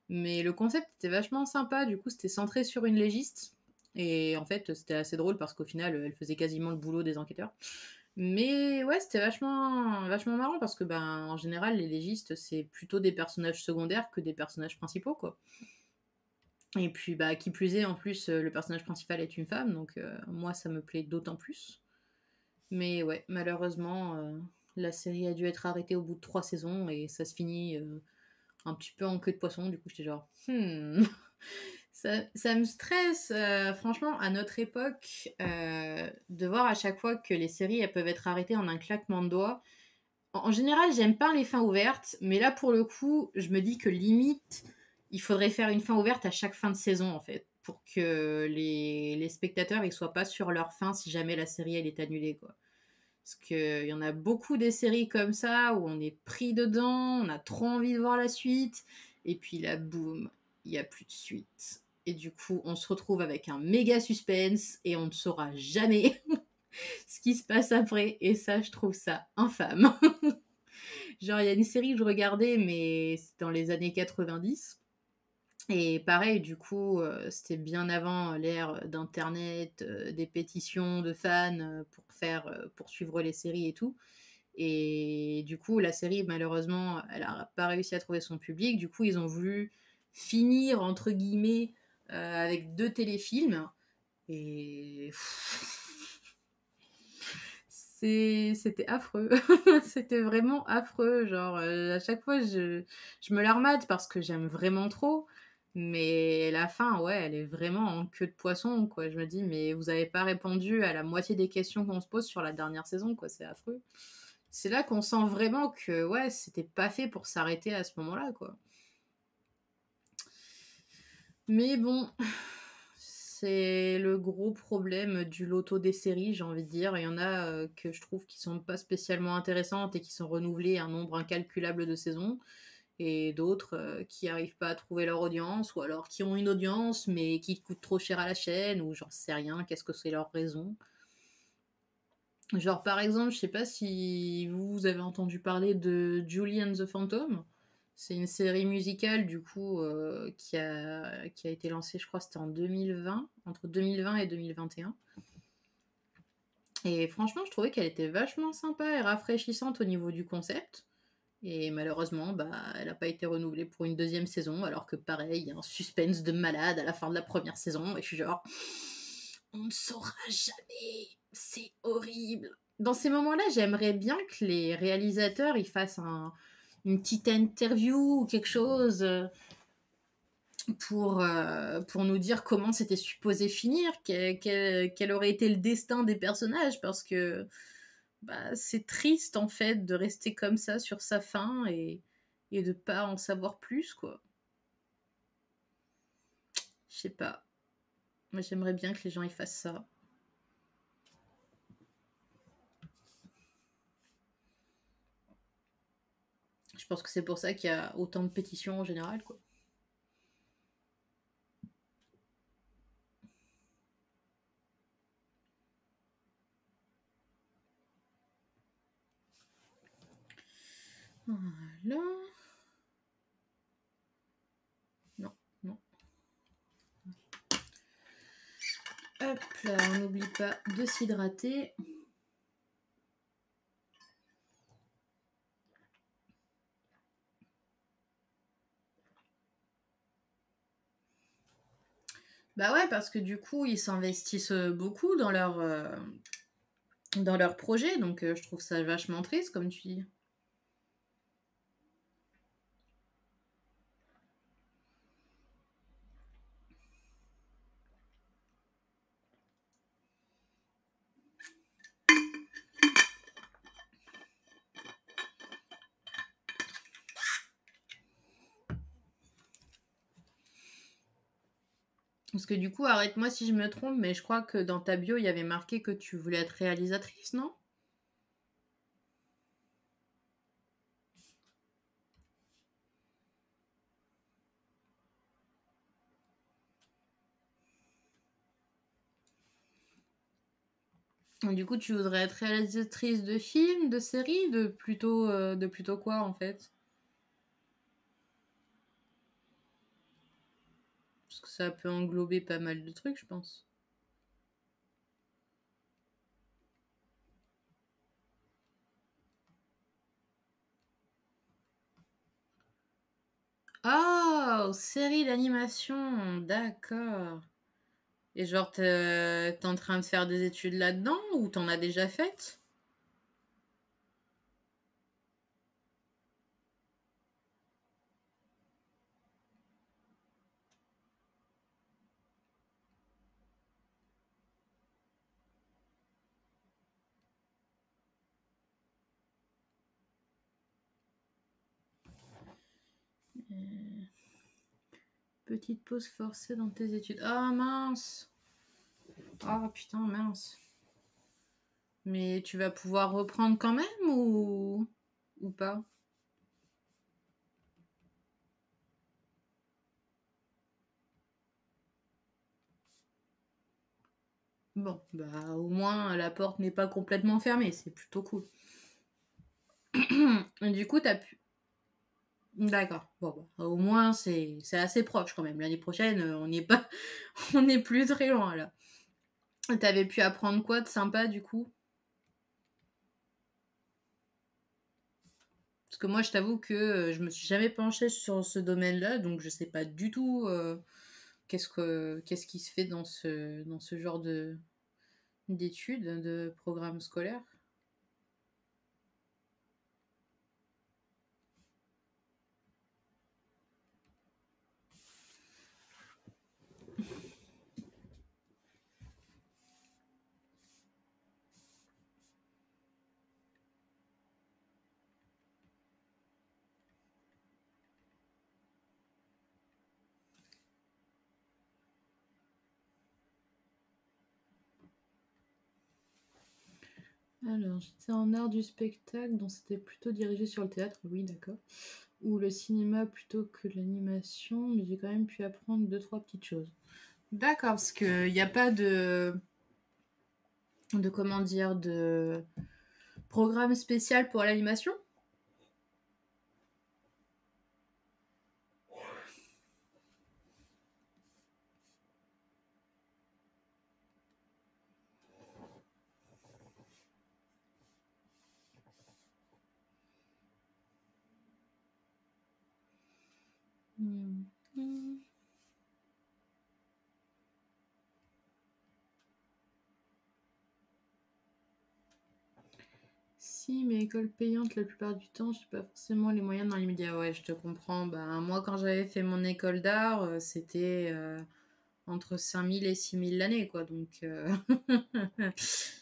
Mais le concept était vachement sympa, du coup c'était centré sur une légiste. Et en fait c'était assez drôle parce qu'au final elle faisait quasiment le boulot des enquêteurs. Mais ouais, c'était vachement marrant parce que ben en général les légistes c'est plutôt des personnages secondaires que des personnages principaux quoi. Et puis bah qui plus est en plus le personnage principal est une femme donc moi ça me plaît d'autant plus. Mais ouais, malheureusement la série a dû être arrêtée au bout de 3 saisons et ça se finit un petit peu en queue de poisson. Du coup, j'étais genre, Ça me stresse, franchement, à notre époque, de voir à chaque fois que les séries, elles peuvent être arrêtées en un claquement de doigts. En général, j'aime pas les fins ouvertes, mais là, pour le coup, je me dis que limite, il faudrait faire une fin ouverte à chaque fin de saison, en fait, pour que les spectateurs, ils soient pas sur leur fin si jamais la série, elle est annulée, quoi. Parce qu'il y en a beaucoup des séries comme ça, où on est pris dedans, on a trop envie de voir la suite, et puis là, boum, il y a plus de suite. Et du coup, on se retrouve avec un méga suspense, et on ne saura jamais ce qui se passe après, et ça, je trouve ça infâme. Genre, il y a une série que je regardais, mais c'est dans les années 90. Et pareil, du coup, c'était bien avant l'ère d'internet, des pétitions de fans, pour suivre les séries et tout. Et du coup, la série, malheureusement, elle a pas réussi à trouver son public. Du coup, ils ont voulu «finir» entre guillemets, avec 2 téléfilms et c'était affreux. C'était vraiment affreux. Genre, à chaque fois, je me la remate parce que j'aime vraiment trop. Mais la fin, ouais, elle est vraiment en queue de poisson, quoi. Je me dis, mais vous avez pas répondu à la moitié des questions qu'on se pose sur la dernière saison, quoi. C'est affreux. C'est là qu'on sent vraiment que, ouais, c'était pas fait pour s'arrêter à ce moment-là, quoi. Mais bon, c'est le gros problème du loto des séries, j'ai envie de dire. Il y en a que je trouve qui sont pas spécialement intéressantes et qui sont renouvelées un nombre incalculable de saisons, et d'autres qui arrivent pas à trouver leur audience, ou alors qui ont une audience mais qui coûtent trop cher à la chaîne, ou j'en sais rien, qu'est-ce que c'est leur raison. Genre par exemple, je sais pas si vous avez entendu parler de Julie and the Phantom. C'est une série musicale du coup qui a été lancée, je crois, c'était en 2020, entre 2020 et 2021. Et franchement, je trouvais qu'elle était vachement sympa et rafraîchissante au niveau du concept. Et malheureusement, bah, elle n'a pas été renouvelée pour une deuxième saison, alors que pareil, il y a un suspense de malade à la fin de la première saison, et je suis genre, on ne saura jamais, c'est horrible. Dans ces moments-là, j'aimerais bien que les réalisateurs ils fassent une petite interview ou quelque chose pour nous dire comment c'était supposé finir, quel aurait été le destin des personnages, parce que bah, c'est triste en fait de rester comme ça sur sa fin et de pas en savoir plus, quoi. Je sais pas. Moi j'aimerais bien que les gens y fassent ça. Je pense que c'est pour ça qu'il y a autant de pétitions en général, quoi. Voilà. Non, non. Hop là, on n'oublie pas de s'hydrater. Bah ouais, parce que du coup, ils s'investissent beaucoup dans leur projet, donc je trouve ça vachement triste, comme tu dis. Parce que du coup, arrête-moi si je me trompe, mais je crois que dans ta bio, il y avait marqué que tu voulais être réalisatrice, non? Du coup, tu voudrais être réalisatrice de films, de séries, de plutôt quoi en fait? Parce que ça peut englober pas mal de trucs, je pense. Oh, série d'animation, d'accord. Et genre, t'es en train de faire des études là-dedans ou t'en as déjà faites? Petite pause forcée dans tes études. Ah mince. Ah putain, mince. Mais tu vas pouvoir reprendre quand même ou pas? Bon, bah au moins la porte n'est pas complètement fermée, c'est plutôt cool. Du coup, t'as pu... D'accord. Bon, bah, au moins c'est assez proche quand même. L'année prochaine, on n'est pas, on n'est plus très loin là. T'avais pu apprendre quoi de sympa du coup? Parce que moi, je t'avoue que je me suis jamais penchée sur ce domaine-là, donc je sais pas du tout qu'est-ce qui se fait dans ce genre d'études, de programmes scolaires. Alors, j'étais en art du spectacle, donc c'était plutôt dirigé sur le théâtre, oui, d'accord. Ou le cinéma plutôt que l'animation, mais j'ai quand même pu apprendre 2-3 petites choses. D'accord, parce qu'il n'y a pas de comment dire, de programme spécial pour l'animation? Hmm. Hmm. Si, mais école payante, la plupart du temps, j'ai pas forcément les moyens dans les médias. Ouais, je te comprends. Bah, moi, quand j'avais fait mon école d'art, c'était entre 5 000 et 6 000 l'année, quoi. Donc,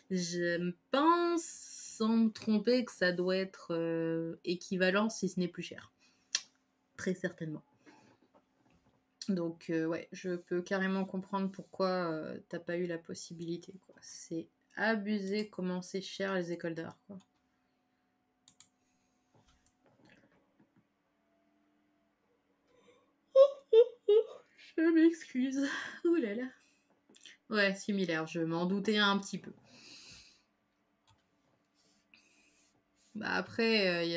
je pense, sans me tromper, que ça doit être équivalent, si ce n'est plus cher. Très certainement. Donc, ouais, je peux carrément comprendre pourquoi t'as pas eu la possibilité, quoi. C'est abusé comment c'est cher les écoles d'art, quoi. Je m'excuse. Ouh là là. Ouais, similaire, je m'en doutais un petit peu. Bah après,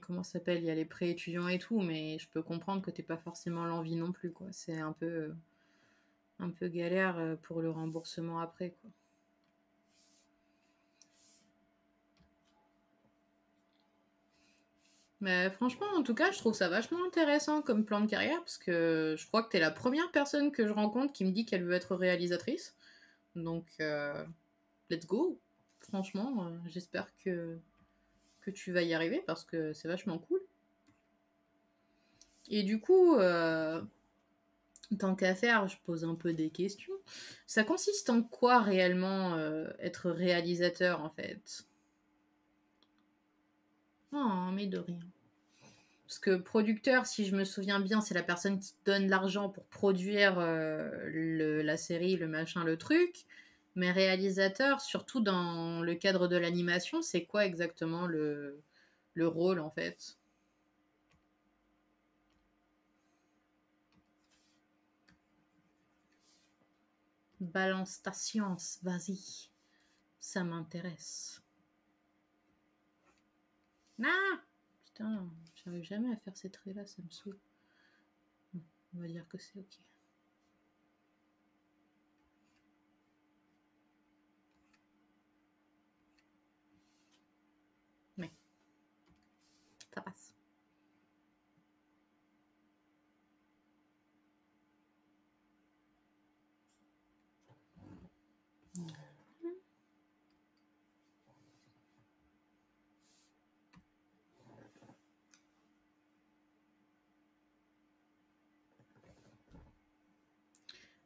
comment ça s'appelle? Il y a les prêts étudiants et tout, mais je peux comprendre que t'aies pas forcément l'envie non plus, quoi. C'est un peu galère pour le remboursement après, quoi. Mais franchement, en tout cas, je trouve ça vachement intéressant comme plan de carrière, parce que je crois que t'es la première personne que je rencontre qui me dit qu'elle veut être réalisatrice. Donc, let's go. Franchement, j'espère que tu vas y arriver, parce que c'est vachement cool. Et du coup, tant qu'à faire, je pose un peu des questions. Ça consiste en quoi réellement être réalisateur en fait? Oh, mais de rien. Parce que producteur, si je me souviens bien, c'est la personne qui donne l'argent pour produire la série, le machin, le truc. Mais réalisateur, surtout dans le cadre de l'animation, c'est quoi exactement le rôle en fait? Balance ta science, vas-y. Ça m'intéresse. Ah! Putain, j'arrive jamais à faire ces traits-là, ça me saoule. Bon, on va dire que c'est ok. Mais ça passe.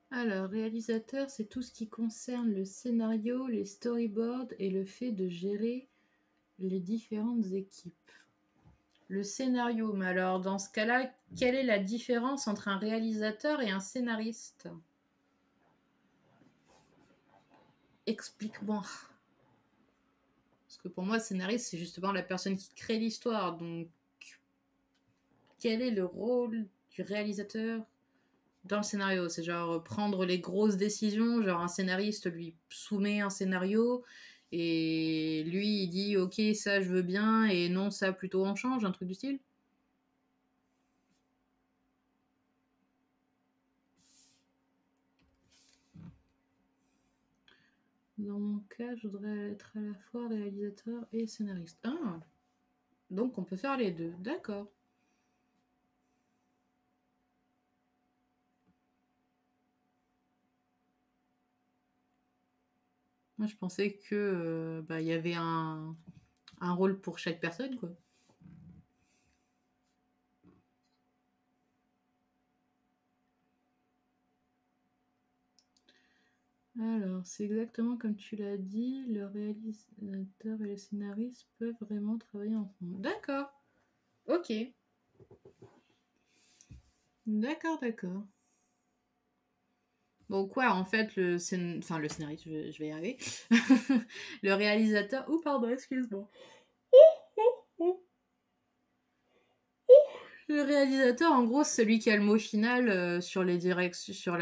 Alors, réalisateur, c'est tout ce qui concerne le scénario, les storyboards et le fait de gérer les différentes équipes. Le scénario. Mais alors, dans ce cas-là, quelle est la différence entre un réalisateur et un scénariste? Explique-moi. Parce que pour moi, scénariste, c'est justement la personne qui crée l'histoire. Donc, quel est le rôle du réalisateur dans le scénario? C'est genre prendre les grosses décisions, genre un scénariste lui soumet un scénario et lui il dit ok ça je veux bien et non ça plutôt on change, un truc du style. Dans mon cas, je voudrais être à la fois réalisateur et scénariste. Ah, donc on peut faire les deux, d'accord. Moi je pensais que bah, y avait un rôle pour chaque personne quoi. Alors, c'est exactement comme tu l'as dit, le réalisateur et le scénariste peuvent vraiment travailler ensemble. D'accord, ok. D'accord, d'accord. Donc ouais, en fait, enfin, le scénariste, je vais y arriver. Le réalisateur... Oh, pardon, excuse-moi. Le réalisateur, en gros, c'est celui qui a le mot final sur les directions, sur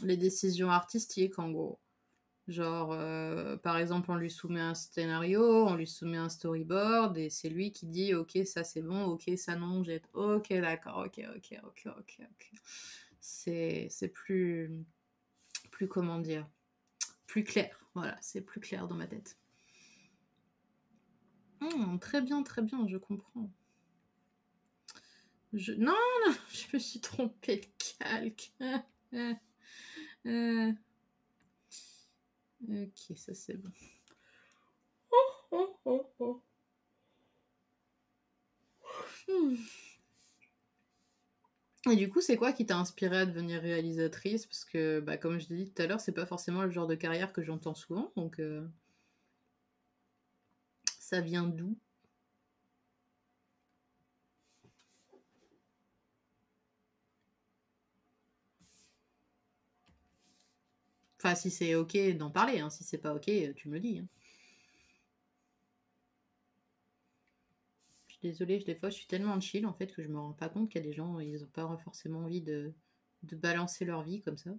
les décisions artistiques, en gros. Genre, par exemple, on lui soumet un scénario, on lui soumet un storyboard, et c'est lui qui dit ok, ça c'est bon, ok, ça non, jette. Ok, d'accord, ok. C'est plus comment dire, plus clair. Voilà, c'est plus clair dans ma tête. Très bien, je comprends. Non, non, je me suis trompée de calque. Ok, ça c'est bon. Hmm. Et du coup, c'est quoi qui t'a inspiré à devenir réalisatrice? Parce que, bah, comme je l'ai dit tout à l'heure, c'est pas forcément le genre de carrière que j'entends souvent, donc ça vient d'où? Enfin, si c'est ok d'en parler, hein. Si c'est pas ok, tu me le dis, hein. Je suis désolée, des fois je suis tellement chill en fait que je me rends pas compte qu'il y a des gens, ils ont pas forcément envie de balancer leur vie comme ça.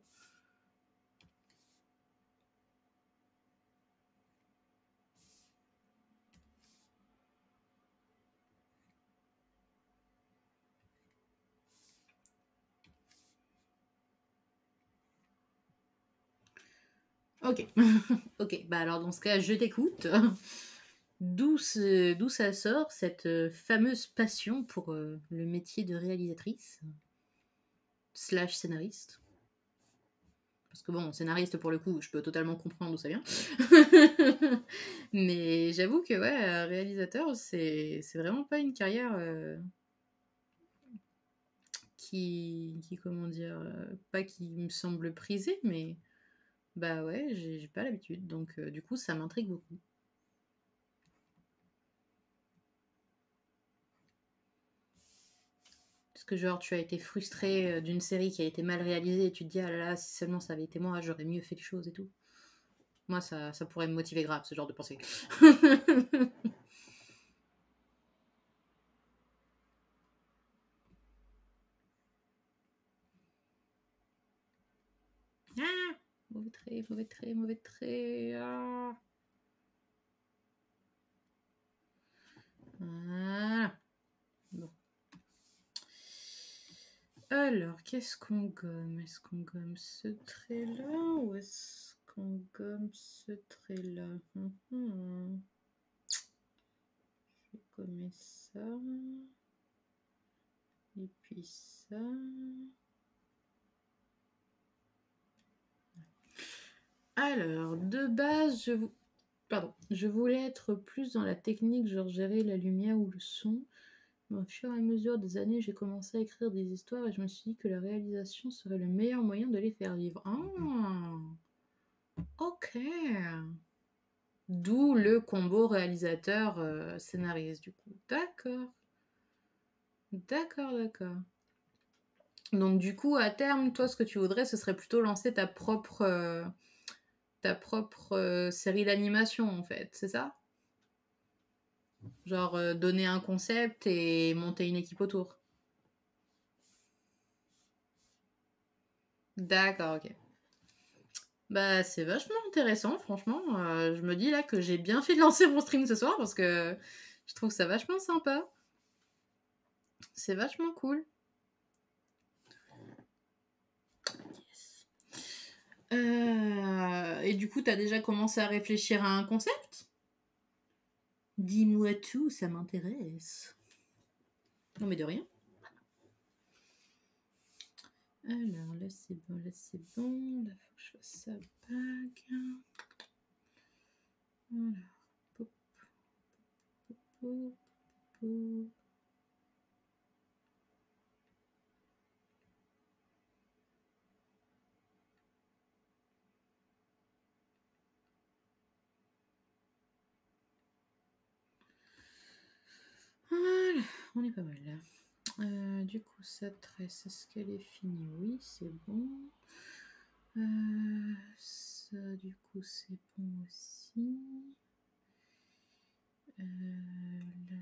Ok, ok, bah alors dans ce cas, je t'écoute. D'où ça sort cette fameuse passion pour le métier de réalisatrice slash scénariste? Parce que bon, scénariste pour le coup, je peux totalement comprendre d'où ça vient. Mais j'avoue que ouais, réalisateur, c'est vraiment pas une carrière qui comment dire, pas qui me semble prisée, mais bah ouais, j'ai pas l'habitude. Donc du coup, ça m'intrigue beaucoup. Parce que genre, tu as été frustré d'une série qui a été mal réalisée et tu te dis, ah là là, si seulement ça avait été moi, j'aurais mieux fait les choses et tout. Moi, ça pourrait me motiver grave, ce genre de pensée. Ah, mauvais trait, mauvais trait, mauvais trait. Ah. Voilà. Bon. Alors, qu'est-ce qu'on gomme? Est-ce qu'on gomme ce trait-là ou est-ce qu'on gomme ce trait-là? Je vais gommer ça. Et puis ça. Alors, de base, je voulais être plus dans la technique, genre gérer la lumière ou le son. Mais au fur et à mesure des années, j'ai commencé à écrire des histoires et je me suis dit que la réalisation serait le meilleur moyen de les faire vivre. Ah, ok. D'où le combo réalisateur-scénariste, du coup. D'accord. D'accord, d'accord. Donc du coup, à terme, toi, ce que tu voudrais, ce serait plutôt lancer ta propre série d'animation, en fait, c'est ça? Genre donner un concept et monter une équipe autour. D'accord, ok. Bah, c'est vachement intéressant, franchement. Je me dis là que j'ai bien fait de lancer mon stream ce soir parce que je trouve ça vachement sympa. C'est vachement cool. Yes. Et du coup, t'as déjà commencé à réfléchir à un concept? Dis-moi tout, ça m'intéresse. Non, mais de rien. Alors, là, c'est bon, là, c'est bon. Là, faut que je fasse ça bague. Voilà. Pop, pop, pop. Voilà, on est pas mal là. Du coup, sa tresse, est-ce qu'elle est finie? Oui, c'est bon. Ça, du coup, c'est bon aussi. Là,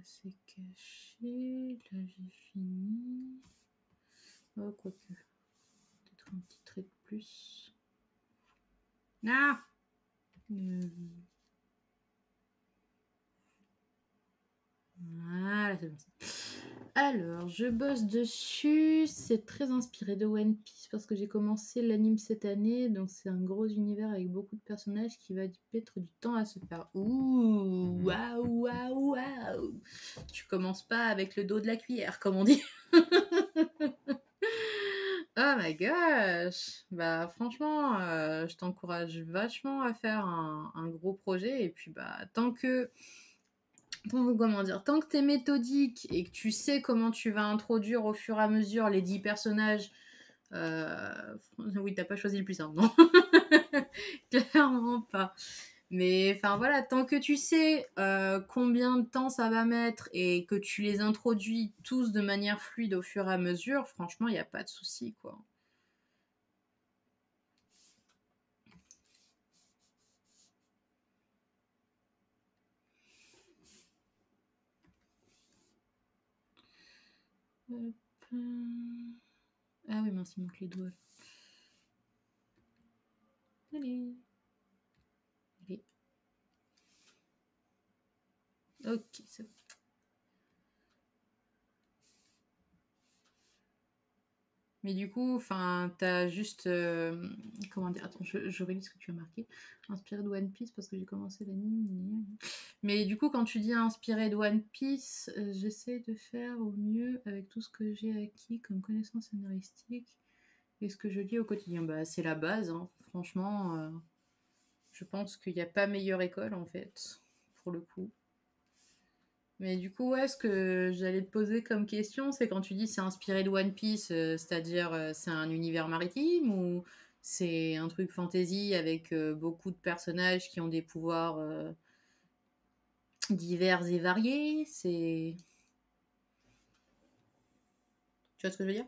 c'est caché. Là, j'ai fini. Oh, quoique. Peut-être un petit trait de plus. Ah Voilà, c'est bon. Alors, je bosse dessus. C'est très inspiré de One Piece parce que j'ai commencé l'anime cette année. Donc, c'est un gros univers avec beaucoup de personnages qui va mettre du temps à se faire. Ouh, waouh, waouh, waouh. Tu commences pas avec le dos de la cuillère, comme on dit. Oh my gosh! Bah, franchement, je t'encourage vachement à faire un gros projet. Et puis, bah, comment dire, tant que tu es méthodique et que tu sais comment tu vas introduire au fur et à mesure les 10 personnages, oui, t'as pas choisi le plus simple, non? Clairement pas. Mais enfin voilà, tant que tu sais combien de temps ça va mettre et que tu les introduis tous de manière fluide au fur et à mesure, franchement, il n'y a pas de souci, quoi. Hop. Ah oui, mince, il manque les doigts. Allez. Allez. Ok, c'est bon. Mais du coup, enfin, t'as juste. Comment dire? Attends, je relis ce que tu as marqué. Inspiré de One Piece parce que j'ai commencé l'anime. Mais du coup, quand tu dis inspiré de One Piece, j'essaie de faire au mieux avec tout ce que j'ai acquis comme connaissances scénaristiques et ce que je lis au quotidien. Bah, c'est la base, hein. Franchement, je pense qu'il n'y a pas meilleure école en fait, pour le coup. Mais du coup, ouais, ce que j'allais te poser comme question, c'est quand tu dis c'est inspiré de One Piece, c'est-à-dire c'est un univers maritime ou c'est un truc fantasy avec beaucoup de personnages qui ont des pouvoirs divers et variés. C'est, tu vois ce que je veux dire?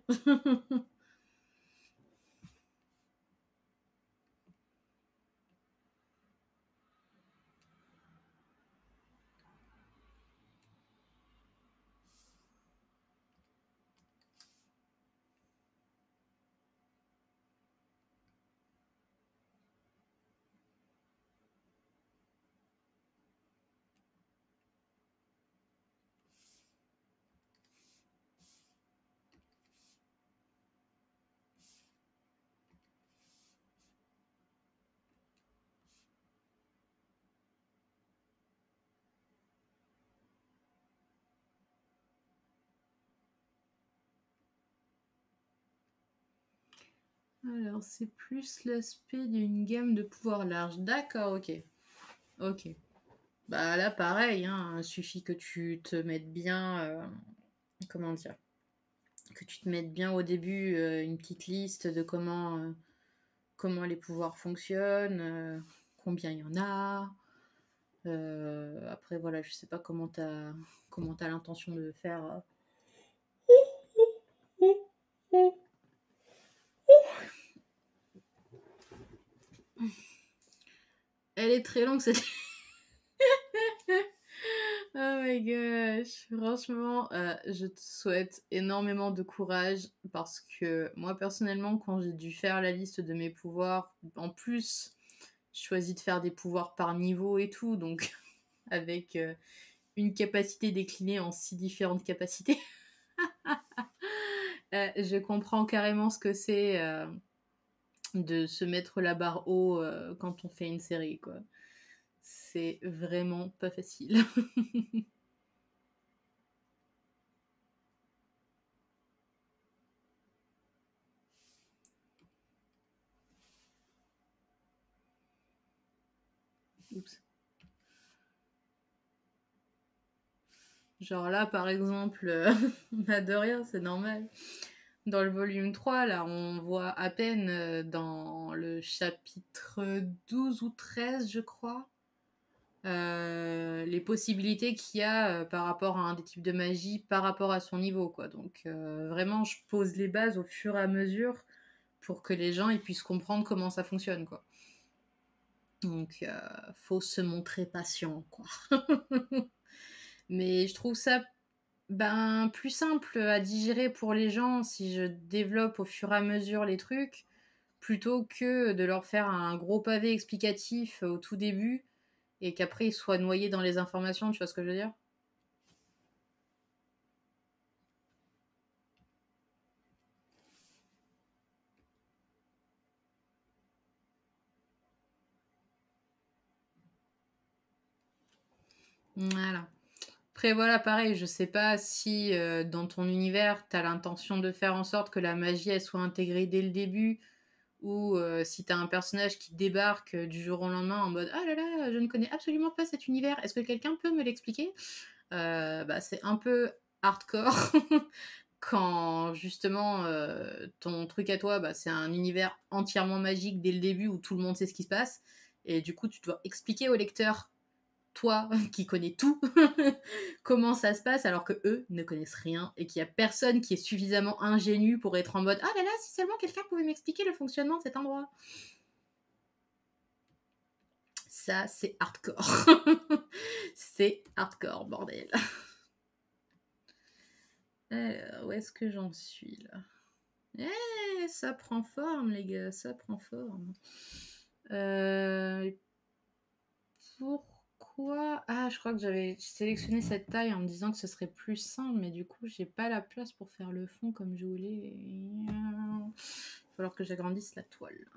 Alors, c'est plus l'aspect d'une gamme de pouvoirs larges. D'accord, ok. Ok. Bah là, pareil, hein, il suffit que tu te mettes bien, comment dire, que tu te mettes bien au début une petite liste de comment les pouvoirs fonctionnent, combien il y en a. Après, voilà, je sais pas comment t'as l'intention de faire. Elle est très longue cette... Oh my gosh, franchement, je te souhaite énormément de courage parce que moi personnellement, quand j'ai dû faire la liste de mes pouvoirs, en plus, je choisis de faire des pouvoirs par niveau et tout, donc avec une capacité déclinée en 6 différentes capacités. Je comprends carrément ce que c'est de se mettre la barre haut quand on fait une série, quoi. C'est vraiment pas facile. Oups. Genre là, par exemple, bah de rien, c'est normal. Dans le volume 3, là, on voit à peine dans le chapitre 12 ou 13, je crois, les possibilités qu'il y a par rapport à un des types de magie, par rapport à son niveau, quoi. Donc vraiment, je pose les bases au fur et à mesure pour que les gens ils puissent comprendre comment ça fonctionne, quoi. Donc, faut se montrer patient, quoi. Mais je trouve ça plus simple à digérer pour les gens si je développe au fur et à mesure les trucs, plutôt que de leur faire un gros pavé explicatif au tout début et qu'après ils soient noyés dans les informations, tu vois ce que je veux dire? Voilà. Après voilà, pareil, je sais pas si dans ton univers, t'as l'intention de faire en sorte que la magie elle soit intégrée dès le début ou si t'as un personnage qui débarque du jour au lendemain en mode ah là là, je ne connais absolument pas cet univers, est-ce que quelqu'un peut me l'expliquer? C'est un peu hardcore quand justement ton truc à toi, c'est un univers entièrement magique dès le début où tout le monde sait ce qui se passe et du coup tu dois expliquer au lecteur toi qui connais tout, comment ça se passe alors que eux ne connaissent rien et qu'il y a personne qui est suffisamment ingénu pour être en mode ah là là, si seulement quelqu'un pouvait m'expliquer le fonctionnement de cet endroit. Ça, c'est hardcore. C'est hardcore, bordel. Alors, où est-ce que j'en suis là? Ça prend forme, les gars, ça prend forme. Euh, Pourquoi? Ah, je crois que j'avais sélectionné cette taille en me disant que ce serait plus simple, mais du coup, j'ai pas la place pour faire le fond comme je voulais. Il va falloir que j'agrandisse la toile.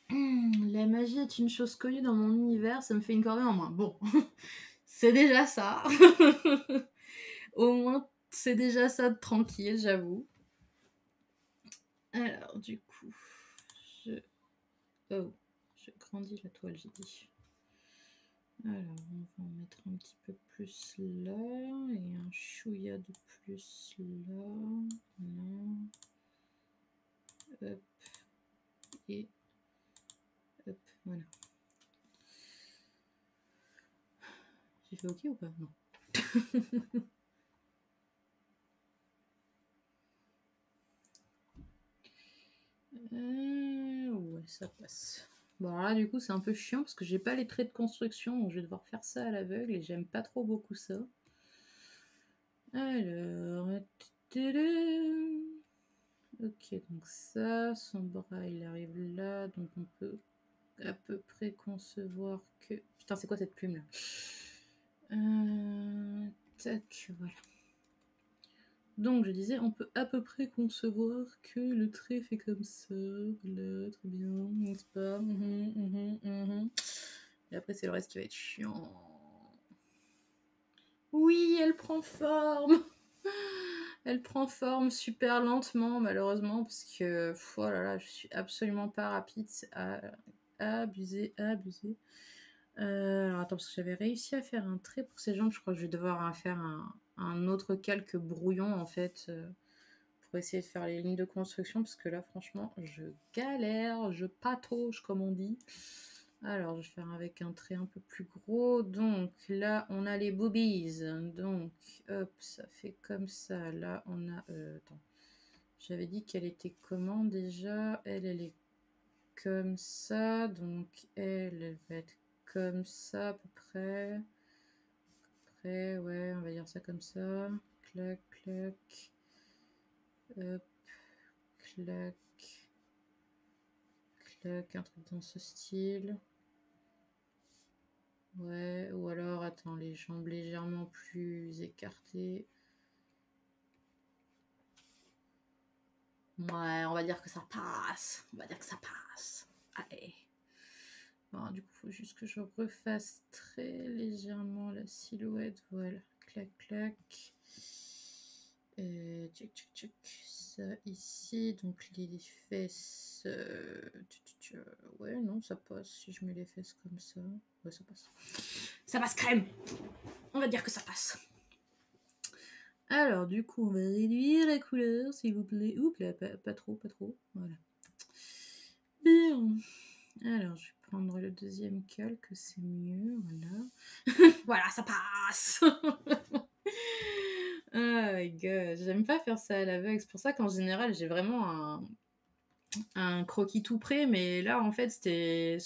La magie est une chose connue dans mon univers, ça me fait une corvée en moins. Bon, c'est déjà ça. Au moins, c'est déjà ça de tranquille, j'avoue. Alors, du coup, je... Oh, je grandis la toile, j'ai dit. Alors, on va en mettre un petit peu plus là, et un chouïa de plus là. Voilà. Hop, et hop, voilà. J'ai fait OK ou pas? Non. Ouais, ça passe. Bon, alors là, du coup, c'est un peu chiant parce que j'ai pas les traits de construction, donc je vais devoir faire ça à l'aveugle et j'aime pas trop beaucoup ça. Alors, ok, donc ça, son bras il arrive là, donc on peut à peu près concevoir que. Putain, c'est quoi cette plume là? Tac, voilà. Donc je disais, on peut à peu près concevoir que le trait fait comme ça. Là, très bien, n'est-ce pas? Et après, c'est le reste qui va être chiant. Oui, elle prend forme. Elle prend forme super lentement, malheureusement, parce que, oh là là, je suis absolument pas rapide. C'est abusé, abusé. Alors attends, parce que j'avais réussi à faire un trait pour ses jambes. Je crois que je vais devoir faire un autre calque brouillon, en fait, pour essayer de faire les lignes de construction, parce que là, franchement, je galère, je patauge, comme on dit. Alors, je vais faire avec un trait un peu plus gros. Donc, là, on a les boobies. Donc, hop, ça fait comme ça. Là, on a... attends. J'avais dit qu'elle était comment déjà? Elle est comme ça. Donc, elle va être comme ça à peu près. Après, ouais, on va dire ça comme ça. Clac, clac. Hop, clac. Clac, un truc dans ce style. Ouais, ou alors, attends, les jambes légèrement plus écartées. Ouais, on va dire que ça passe. On va dire que ça passe. Allez. Bon, du coup, il faut juste que je refasse très légèrement la silhouette. Voilà. Clac, clac. Tchic, tchic, tchic. Ça ici. Donc, les fesses. Ouais, non, ça passe. Si je mets les fesses comme ça. Ouais, ça passe. Ça passe crème. On va dire que ça passe. Alors, du coup, on va réduire la couleur, s'il vous plaît. Oups, là, pas trop, pas trop. Voilà. Bien. Alors, je vais prendre le deuxième calque, c'est mieux. Voilà. Voilà, ça passe. Oh my god, j'aime pas faire ça à l'aveugle. C'est pour ça qu'en général, j'ai vraiment un croquis tout prêt. Mais là, en fait, c'était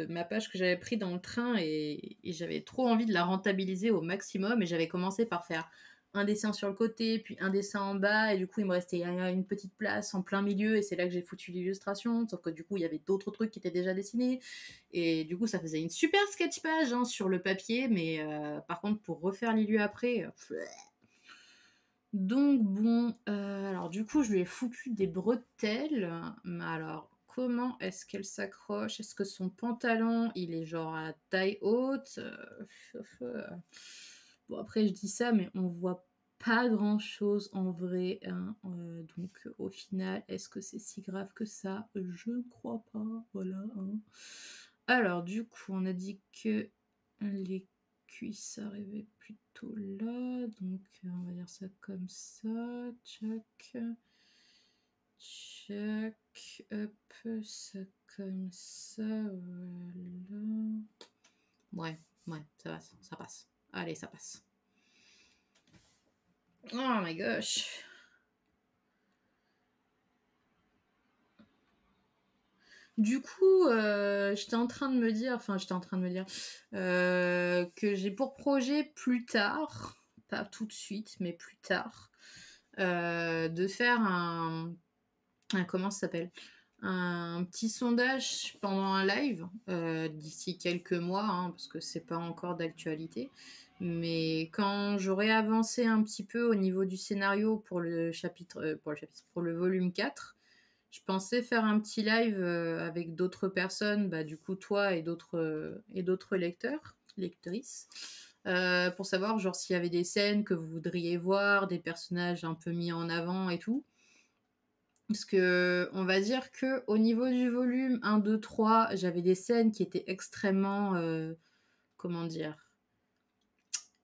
ma page que j'avais pris dans le train et j'avais trop envie de la rentabiliser au maximum. Et j'avais commencé par faire un dessin sur le côté, puis un dessin en bas. Et du coup, il me restait une petite place en plein milieu. Et c'est là que j'ai foutu l'illustration. Sauf que du coup, il y avait d'autres trucs qui étaient déjà dessinés. Et du coup, ça faisait une super sketch page hein, sur le papier. Mais par contre, pour refaire l'illu après... Donc bon, alors du coup, je lui ai foutu des bretelles. Mais alors, comment est-ce qu'elle s'accroche? Est-ce que son pantalon, il est genre à taille haute? Bon, après, je dis ça, mais on voit pas grand-chose en vrai. Hein. Donc, au final, est-ce que c'est si grave que ça? Je ne crois pas. Voilà. Hein. Alors, du coup, on a dit que les cuisses arrivaient plutôt là. Donc, on va dire ça comme ça. Tchac. Tchac. Hop, ça comme ça. Voilà. Ouais, ouais, ça passe. Ça passe. Allez, ça passe. Oh my gosh. Du coup, j'étais en train de me dire que j'ai pour projet plus tard, pas tout de suite, mais plus tard, de faire comment ça s'appelle? Un petit sondage pendant un live d'ici quelques mois, hein, parce que c'est pas encore d'actualité. Mais quand j'aurai avancé un petit peu au niveau du scénario pour le chapitre, pour le volume 4, je pensais faire un petit live avec d'autres personnes, bah, du coup toi et d'autres lecteurs, lectrices, pour savoir genre s'il y avait des scènes que vous voudriez voir, des personnages un peu mis en avant et tout. Parce que on va dire que au niveau du volume 1, 2, 3, j'avais des scènes qui étaient extrêmement, comment dire,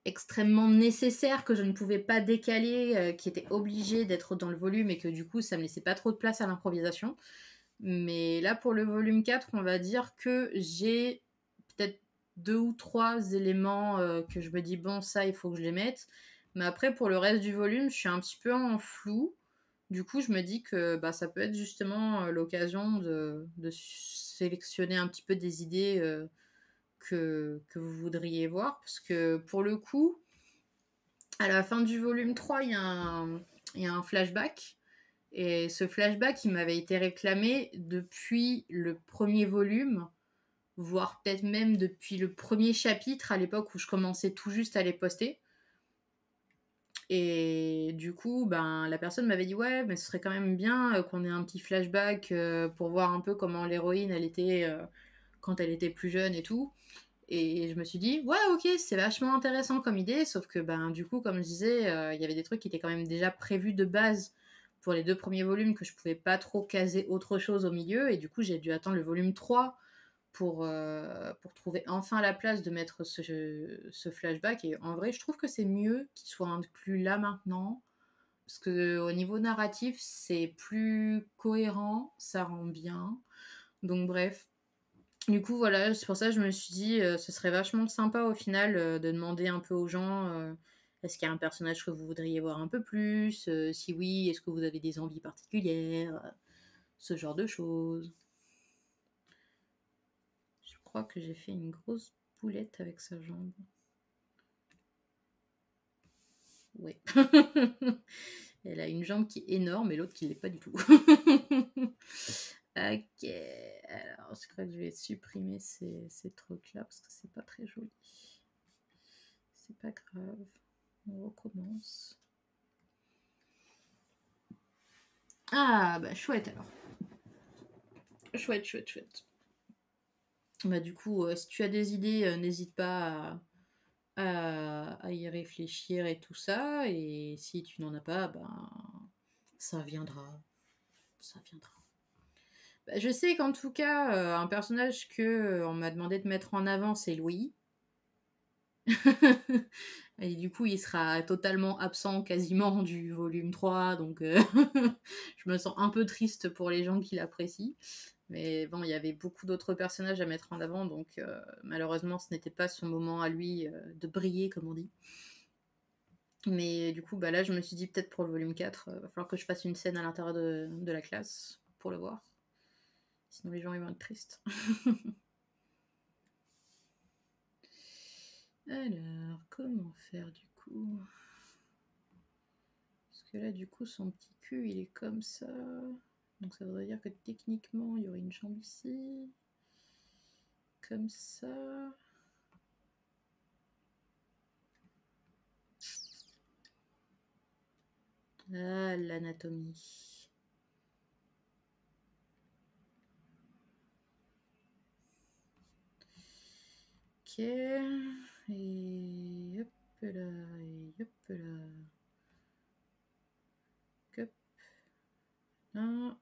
extrêmement nécessaires que je ne pouvais pas décaler, qui étaient obligées d'être dans le volume et que du coup ça me laissait pas trop de place à l'improvisation. Mais là pour le volume 4, on va dire que j'ai peut-être 2 ou 3 éléments que je me dis bon ça il faut que je les mette. Mais après pour le reste du volume, je suis un petit peu en flou. Du coup, je me dis que bah, ça peut être justement l'occasion de sélectionner un petit peu des idées que vous voudriez voir. Parce que pour le coup, à la fin du volume 3, il y a un flashback. Et ce flashback, il m'avait été réclamé depuis le premier volume, voire peut-être même depuis le premier chapitre à l'époque où je commençais tout juste à les poster. Et du coup, ben, la personne m'avait dit ouais, mais ce serait quand même bien qu'on ait un petit flashback pour voir un peu comment l'héroïne elle était quand elle était plus jeune et tout. Et je me suis dit ouais, ok, c'est vachement intéressant comme idée, sauf que ben du coup, comme je disais, il y avait des trucs qui étaient quand même déjà prévus de base pour les 2 premiers volumes que je pouvais pas trop caser autre chose au milieu, et du coup j'ai dû attendre le volume 3 pour trouver enfin la place de mettre ce flashback. Et en vrai, je trouve que c'est mieux qu'il soit inclus là maintenant. Parce que au niveau narratif, c'est plus cohérent, ça rend bien. Donc bref. Du coup, voilà, c'est pour ça que je me suis dit, ce serait vachement sympa au final, de demander un peu aux gens, est-ce qu'il y a un personnage que vous voudriez voir un peu plus? Si oui, est-ce que vous avez des envies particulières? Ce genre de choses. Je crois que j'ai fait une grosse boulette avec sa jambe. Ouais. Elle a une jambe qui est énorme et l'autre qui l'est pas du tout. OK, alors je crois que je vais supprimer ces trucs-là parce que c'est pas très joli. C'est pas grave, on recommence. Ah bah chouette alors. Chouette, chouette, chouette. Bah du coup, si tu as des idées, n'hésite pas à y réfléchir et tout ça. Et si tu n'en as pas, ben ça viendra. Ça viendra. Bah, je sais qu'en tout cas, un personnage que on m'a demandé de mettre en avant, c'est Louis. Et du coup, il sera totalement absent quasiment du volume 3, donc je me sens un peu triste pour les gens qui l'apprécient. Mais bon, il y avait beaucoup d'autres personnages à mettre en avant, donc malheureusement, ce n'était pas son moment à lui de briller, comme on dit. Mais du coup, bah là, je me suis dit peut-être pour le volume 4, va falloir que je fasse une scène à l'intérieur de la classe pour le voir. Sinon, les gens ils vont être tristes. Alors, comment faire du coup? Parce que là, du coup, son petit cul, il est comme ça. Donc ça voudrait dire que techniquement, il y aurait une jambe ici. Comme ça. Ah, l'anatomie. Ok. Et hop là, et hop là. Hop. Là.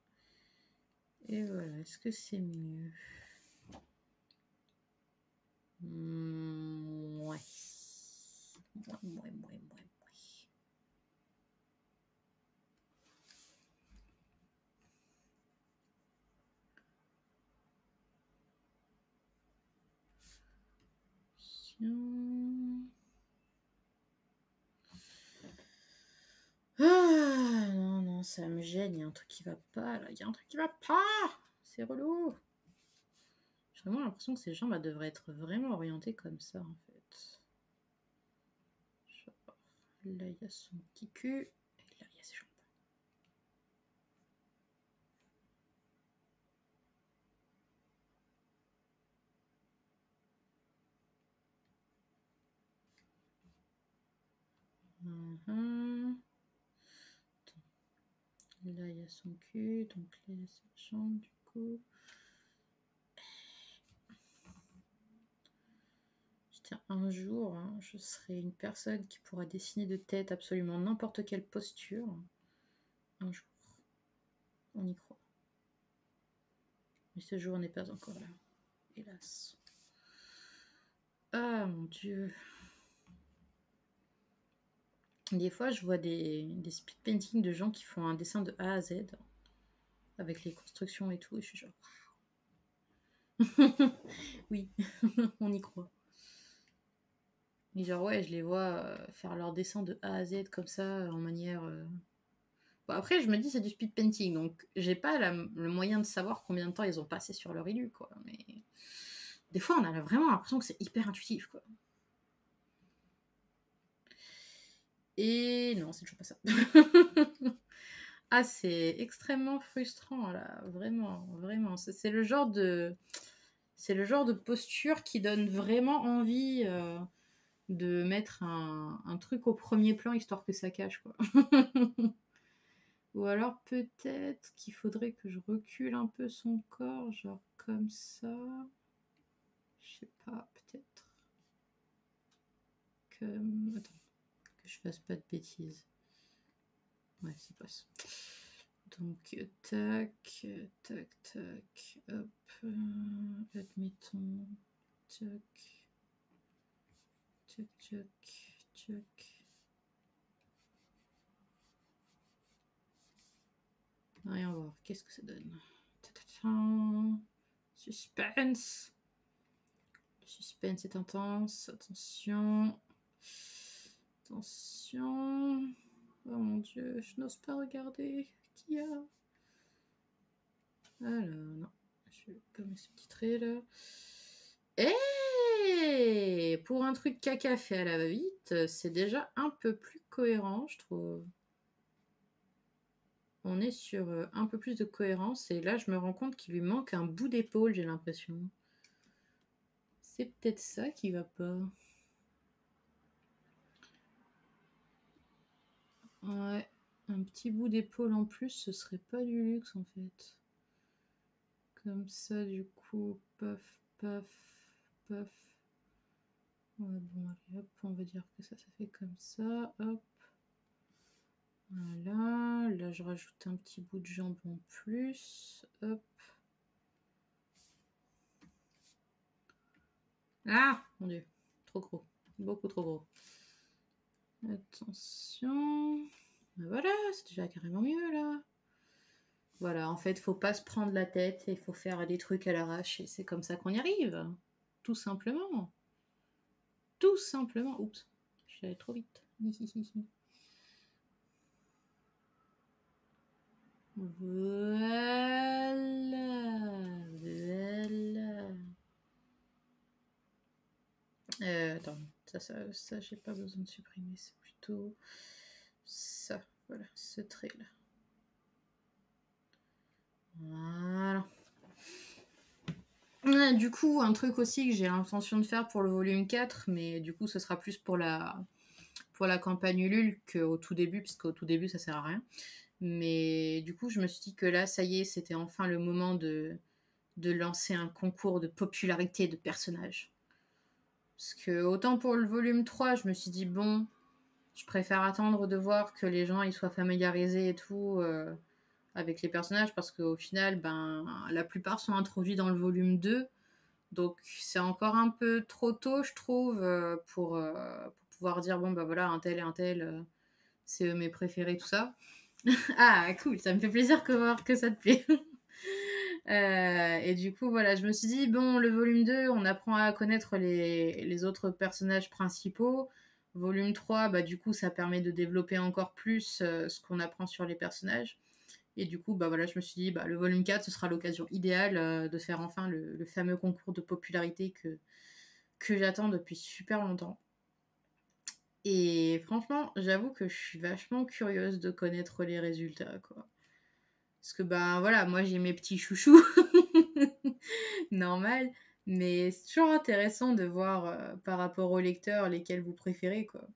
Et voilà, est-ce que c'est mieux? Ouais. Ouais. Ah, non, ça me gêne, il y a un truc qui va pas là, il y a un truc qui va pas! C'est relou! J'ai vraiment l'impression que ces jambes elles devraient être vraiment orientées comme ça en fait. Genre, là il y a son petit cul, et là il y a ses jambes. Là il y a son cul, donc là il y a ses jambes du coup. Tiens, un jour, hein, je serai une personne qui pourra dessiner de tête absolument n'importe quelle posture. Un jour. On y croit. Mais ce jour n'est pas encore là. Hélas. Ah mon dieu. Des fois, je vois des speed paintings de gens qui font un dessin de A à Z avec les constructions et tout, et je suis genre. Oui, on y croit. Et genre, ouais, je les vois faire leur dessin de A à Z comme ça, en manière. Bon, après, je me dis, c'est du speed painting, donc j'ai pas le moyen de savoir combien de temps ils ont passé sur leur élu, quoi. Mais des fois, on a vraiment l'impression que c'est hyper intuitif, quoi. Et non, c'est toujours pas ça. Ah, c'est extrêmement frustrant, là. Vraiment, vraiment. C'est le genre de. C'est le genre de posture qui donne vraiment envie de mettre un truc au premier plan histoire que ça cache, quoi. Ou alors peut-être qu'il faudrait que je recule un peu son corps, genre comme ça. Je sais pas, peut-être. Comme. Attends, que je fasse pas de bêtises. Ouais, ça passe. Donc, tac, hop, admettons, tac, tac. Rien voir, qu'est-ce que ça donne? Suspense. Le suspense est intense. Attention. Attention. Oh mon dieu, je n'ose pas regarder. Qui y a? Alors, non. Je vais pas me sous-titrer là. Et pour un truc caca fait à la va-vite, c'est déjà un peu plus cohérent, je trouve. On est sur un peu plus de cohérence. Et là, je me rends compte qu'il lui manque un bout d'épaule, j'ai l'impression. C'est peut-être ça qui va pas. Ouais, un petit bout d'épaule en plus, ce serait pas du luxe en fait. Comme ça, du coup, paf, paf, paf. Ouais, bon, allez, hop, on va dire que ça fait comme ça, hop. Voilà, là je rajoute un petit bout de jambe en plus, hop. Ah, mon dieu, trop gros, beaucoup trop gros. Attention, voilà, c'est déjà carrément mieux là. Voilà, en fait, faut pas se prendre la tête et il faut faire des trucs à l'arrache et c'est comme ça qu'on y arrive. Tout simplement. Tout simplement. Oups, je suis allée trop vite. Voilà. Voilà. Attends, ça j'ai pas besoin de supprimer, c'est plutôt ça. Voilà, ce trait-là. Voilà. Du coup, un truc aussi que j'ai l'intention de faire pour le volume 4, mais du coup, ce sera plus pour la campagne Ulule qu'au tout début, puisqu'au tout début, ça sert à rien. Mais du coup, je me suis dit que là, ça y est, c'était enfin le moment de lancer un concours de popularité de personnages. Parce que autant pour le volume 3, je me suis dit, bon, je préfère attendre de voir que les gens ils soient familiarisés et tout avec les personnages, parce qu'au final, ben, la plupart sont introduits dans le volume 2. Donc c'est encore un peu trop tôt, je trouve, pour pouvoir dire, bon, bah voilà, un tel et un tel, c'est eux mes préférés, tout ça. Ah, cool, ça me fait plaisir que ça te plaît. Et du coup, voilà, je me suis dit, bon, le volume 2, on apprend à connaître les autres personnages principaux. Volume 3, bah, du coup, ça permet de développer encore plus ce qu'on apprend sur les personnages. Et du coup, bah, voilà, je me suis dit, bah, le volume 4, ce sera l'occasion idéale de faire enfin le fameux concours de popularité que j'attends depuis super longtemps. Et franchement, j'avoue que je suis vachement curieuse de connaître les résultats, quoi. Parce que, ben voilà, moi j'ai mes petits chouchous, normal, mais c'est toujours intéressant de voir par rapport aux lecteurs lesquels vous préférez, quoi.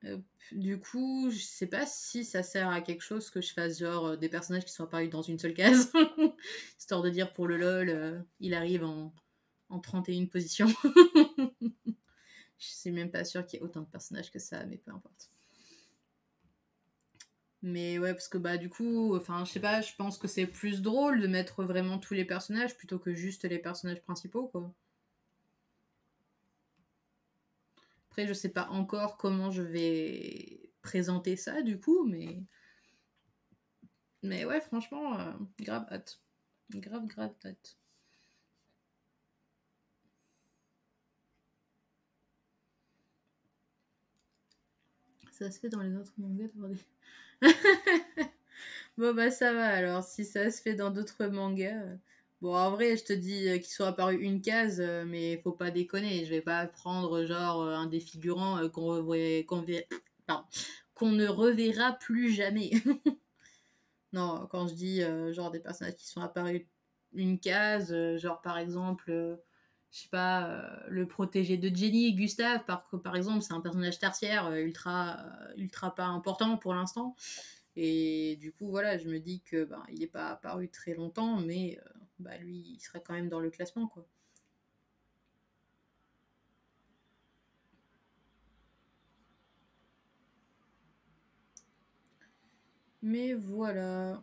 Euh, du coup, je sais pas si ça sert à quelque chose que je fasse genre des personnages qui sont apparus dans une seule case, histoire de dire pour le lol, il arrive en 31 positions. Je suis même pas sûre qu'il y ait autant de personnages que ça, mais peu importe. Mais ouais, parce que bah du coup, enfin je sais pas, je pense que c'est plus drôle de mettre vraiment tous les personnages plutôt que juste les personnages principaux, quoi. Après, je sais pas encore comment je vais présenter ça du coup, mais ouais, franchement, grave hâte. Grave, grave hâte. Ça se fait dans les autres mangas, bordel. Bon bah ça va alors, si ça se fait dans d'autres mangas. Bon, en vrai, je te dis qu'ils sont apparus une case, mais faut pas déconner. Je vais pas prendre genre un des figurants pardon, qu'on ne reverra plus jamais. Non, quand je dis genre des personnages qui sont apparus une case, genre par exemple, je sais pas, le protégé de Jenny, Gustave, par exemple, c'est un personnage tertiaire ultra pas important pour l'instant. Et du coup, voilà, je me dis que ben, il n'est pas apparu très longtemps, mais bah, lui, il serait quand même dans le classement, quoi. Mais voilà.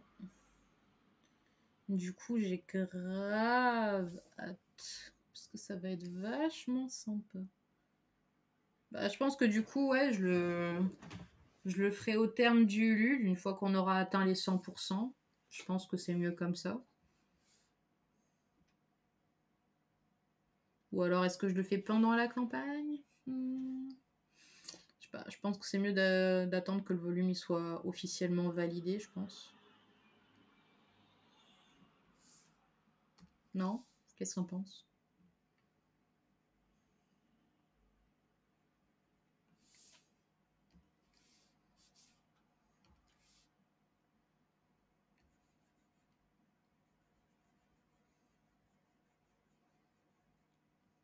Du coup, j'ai grave hâte. Parce que ça va être vachement sympa. Bah, je pense que du coup, ouais, Je le ferai au terme du Ulule, une fois qu'on aura atteint les 100%. Je pense que c'est mieux comme ça. Ou alors, est-ce que je le fais pendant la campagne? Je sais pas, je pense que c'est mieux d'attendre que le volume il soit officiellement validé, je pense. Non? Qu'est-ce qu'on pense?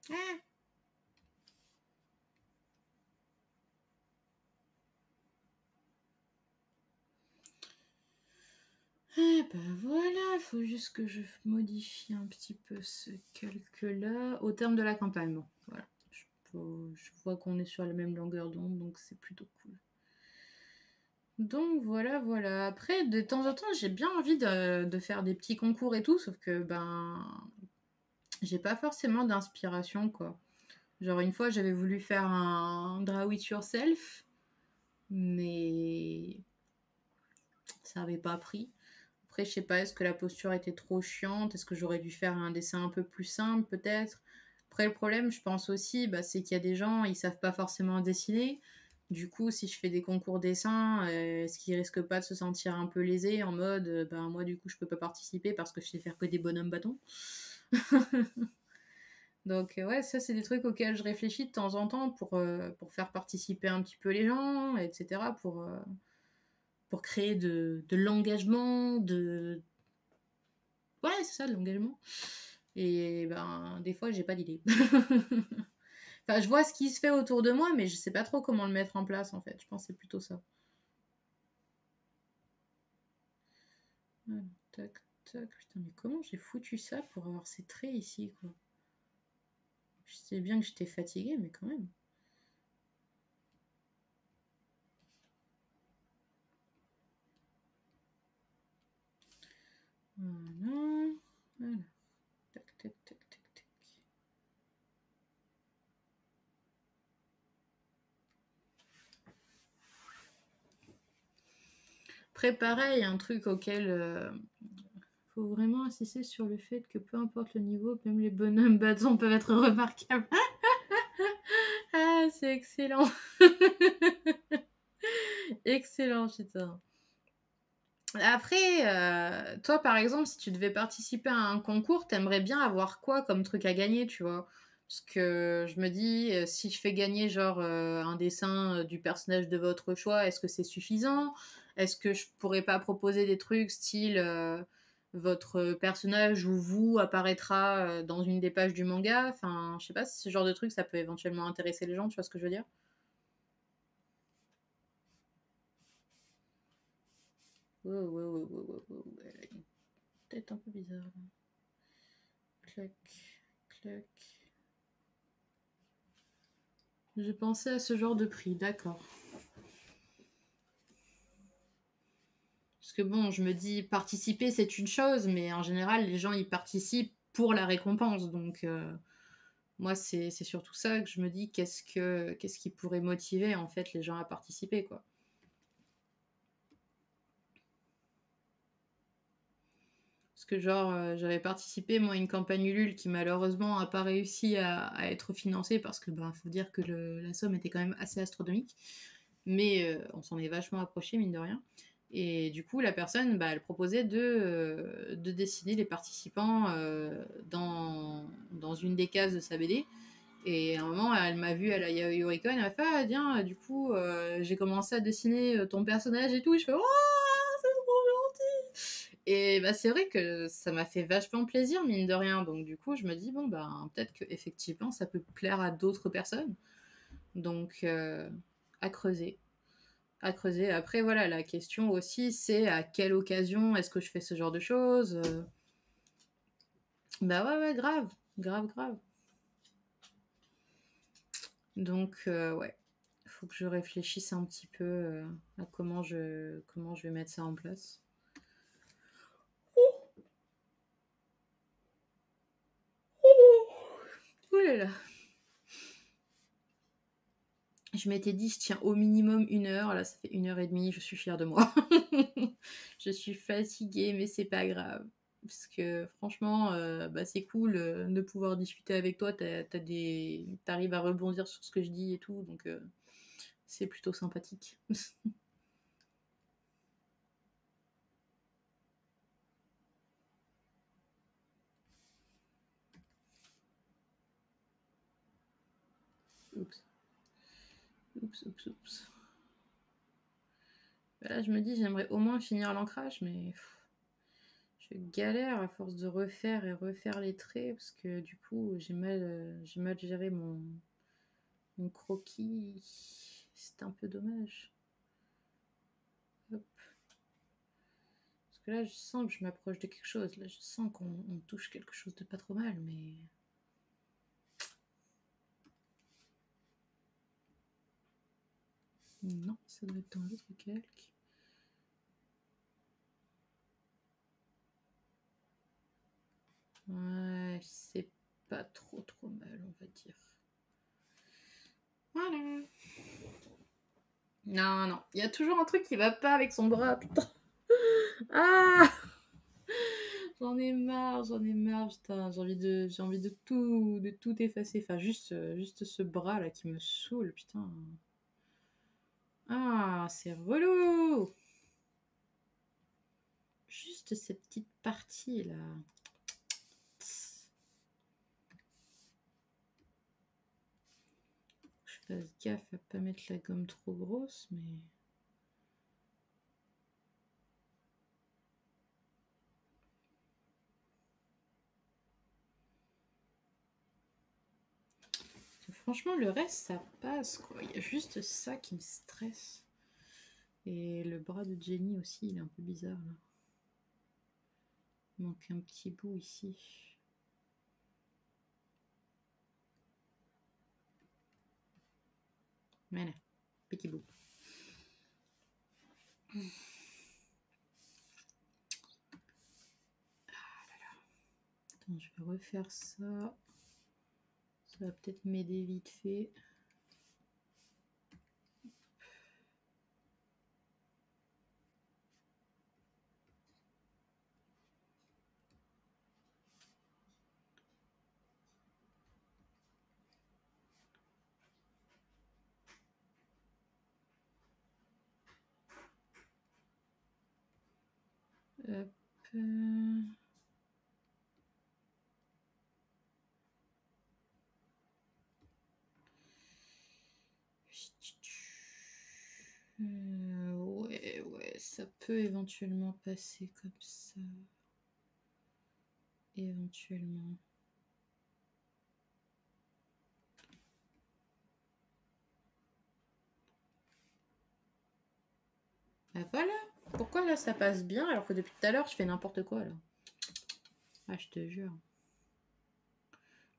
Ah, eh ben voilà, il faut juste que je modifie un petit peu ce calcul-là. Au terme de la campagne, bon, voilà. Je vois qu'on est sur la même longueur d'onde, donc c'est plutôt cool. Donc voilà, voilà. Après, de temps en temps, j'ai bien envie de faire des petits concours et tout, sauf que ben, j'ai pas forcément d'inspiration, quoi. Genre une fois, j'avais voulu faire un draw it yourself, mais ça avait pas pris. Après, je sais pas, est-ce que la posture était trop chiante? Est-ce que j'aurais dû faire un dessin un peu plus simple, peut-être? Après, le problème, je pense aussi, bah, c'est qu'il y a des gens, ils savent pas forcément dessiner. Du coup, si je fais des concours dessin, est-ce qu'ils risquent pas de se sentir un peu lésés en mode, ben moi, du coup, je peux pas participer parce que je sais faire que des bonhommes bâtons? Donc, ouais, ça, c'est des trucs auxquels je réfléchis de temps en temps pour faire participer un petit peu les gens, etc. Pour créer de l'engagement, ouais, c'est ça, de l'engagement. Et ben, des fois, j'ai pas d'idée. Enfin, je vois ce qui se fait autour de moi, mais je sais pas trop comment le mettre en place, en fait. Je pense que c'est plutôt ça. Voilà, tac, tac. Putain, mais comment j'ai foutu ça pour avoir ces traits ici, quoi? Je sais bien que j'étais fatiguée, mais quand même. Voilà. Voilà. Tac, tac, tac, tac, tac. Après, pareil, un truc auquel faut vraiment insister sur le fait que peu importe le niveau, même les bonhommes bâtons peuvent être remarquables. Ah, c'est excellent. Excellent, putain. Après, toi, par exemple, si tu devais participer à un concours, t'aimerais bien avoir quoi comme truc à gagner, tu vois? Parce que je me dis, si je fais gagner genre un dessin du personnage de votre choix, est-ce que c'est suffisant? Est-ce que je pourrais pas proposer des trucs style votre personnage ou vous apparaîtra dans une des pages du manga? Enfin, je sais pas si ce genre de truc ça peut éventuellement intéresser les gens, tu vois ce que je veux dire? Wow, wow, wow, wow, wow, wow. Elle a une tête un peu bizarre là. Clac, clac. J'ai pensé à ce genre de prix, d'accord. Parce que bon, je me dis, participer, c'est une chose, mais en général, les gens, ils participent pour la récompense. Donc, moi, c'est surtout ça que je me dis, qu'est-ce qui pourrait motiver, en fait, les gens à participer, quoi. Parce que, genre, j'avais participé, moi, à une campagne Ulule qui, malheureusement, n'a pas réussi à être financée parce que, ben, faut dire que la somme était quand même assez astronomique. Mais on s'en est vachement approché, mine de rien. Et du coup, la personne, bah, elle proposait de dessiner les participants dans une des cases de sa BD. Et à un moment, elle m'a vu à la Yaoi Oricon, elle m'a fait ah, tiens, du coup, j'ai commencé à dessiner ton personnage et tout. Et je fais oh, c'est trop gentil! Et bah, c'est vrai que ça m'a fait vachement plaisir, mine de rien. Donc, du coup, je me dis, bon, bah, peut-être qu'effectivement, ça peut plaire à d'autres personnes. Donc, à creuser à creuser. Après, voilà, la question aussi, c'est à quelle occasion est-ce que je fais ce genre de choses? Bah ouais, ouais, grave, grave, grave. Donc, ouais, faut que je réfléchisse un petit peu à comment je vais mettre ça en place. Ouh là là. Je m'étais dit, je tiens au minimum 1 heure. Là, ça fait 1 h30. Je suis fière de moi. Je suis fatiguée, mais c'est pas grave. Parce que franchement, bah, c'est cool de pouvoir discuter avec toi. T'arrives à rebondir sur ce que je dis et tout. Donc, c'est plutôt sympathique. Oups. Oups, oups, oups. Bah là, je me dis, j'aimerais au moins finir l'ancrage, mais je galère à force de refaire et refaire les traits parce que du coup, j'ai mal géré mon croquis. C'est un peu dommage. Hop. Parce que là, je sens que je m'approche de quelque chose. Là, je sens qu'on touche quelque chose de pas trop mal, mais... Non, ça doit être dans l'autre calque. Ouais, c'est pas trop mal, on va dire. Voilà. Non, non, il y a toujours un truc qui va pas avec son bras, putain. Ah, j'en ai marre, putain. J'ai envie de tout effacer. Enfin, juste ce bras là qui me saoule, putain. Ah, c'est relou. Juste cette petite partie là. Je fasse gaffe à pas mettre la gomme trop grosse, mais... Franchement, le reste, ça passe, quoi. Il y a juste ça qui me stresse. Et le bras de Jenny aussi, il est un peu bizarre, là. Il manque un petit bout ici. Voilà, petit bout. Ah là là. Attends, je vais refaire ça. Ça va peut-être m'aider vite fait. Hop. Ouais, ça peut éventuellement passer comme ça. Éventuellement. Bah voilà. Pourquoi là ça passe bien alors que depuis tout à l'heure je fais n'importe quoi là. Ah, je te jure.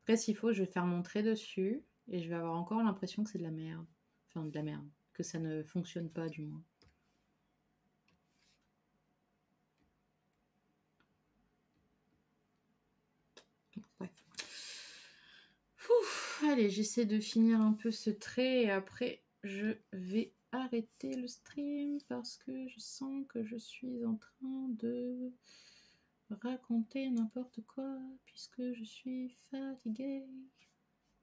Après, s'il faut, je vais faire mon trait dessus et je vais avoir encore l'impression que c'est de la merde. Enfin, de la merde. Que ça ne fonctionne pas, du moins. Bref. Ouf, allez, j'essaie de finir un peu ce trait et après, je vais arrêter le stream parce que je sens que je suis en train de raconter n'importe quoi puisque je suis fatiguée.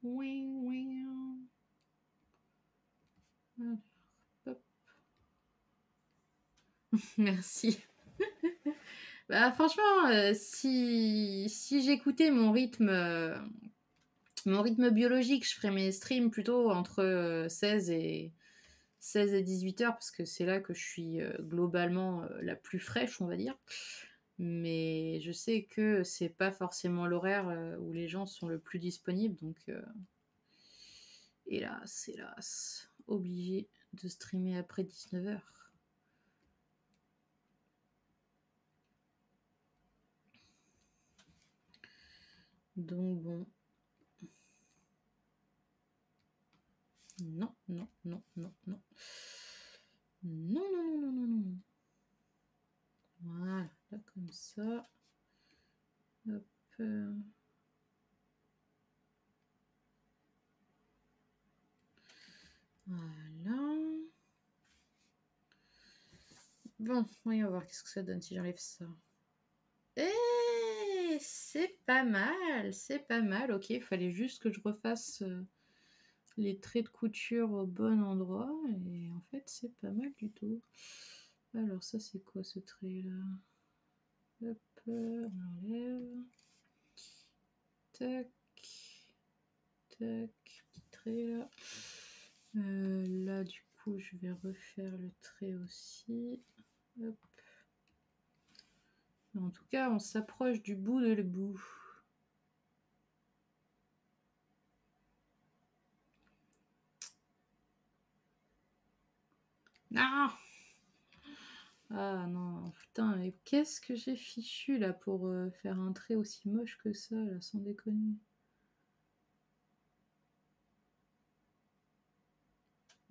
Oui, oui. Alors, hop. Merci. Bah, franchement, si j'écoutais mon rythme biologique, je ferais mes streams plutôt entre 16 et 18 heures parce que c'est là que je suis globalement la plus fraîche, on va dire. Mais je sais que c'est pas forcément l'horaire où les gens sont le plus disponibles, donc hélas, obligé de streamer après 19 heures. Donc bon. Non, non, non, non, non. Non, non, non, non, non, non. Voilà, là comme ça. Hop. Voilà. Bon, voyons voir qu'est-ce que ça donne si j'enlève ça. Eh, c'est pas mal, c'est pas mal. Ok, il fallait juste que je refasse les traits de couture au bon endroit. Et en fait, c'est pas mal du tout. Alors ça, c'est quoi ce trait-là? Hop, on enlève. Tac. Tac, petit trait là. Là, du coup, je vais refaire le trait aussi. Hop. En tout cas, on s'approche du bout de le bout. Non! Ah non, putain, mais qu'est-ce que j'ai fichu là pour faire un trait aussi moche que ça, là, sans déconner.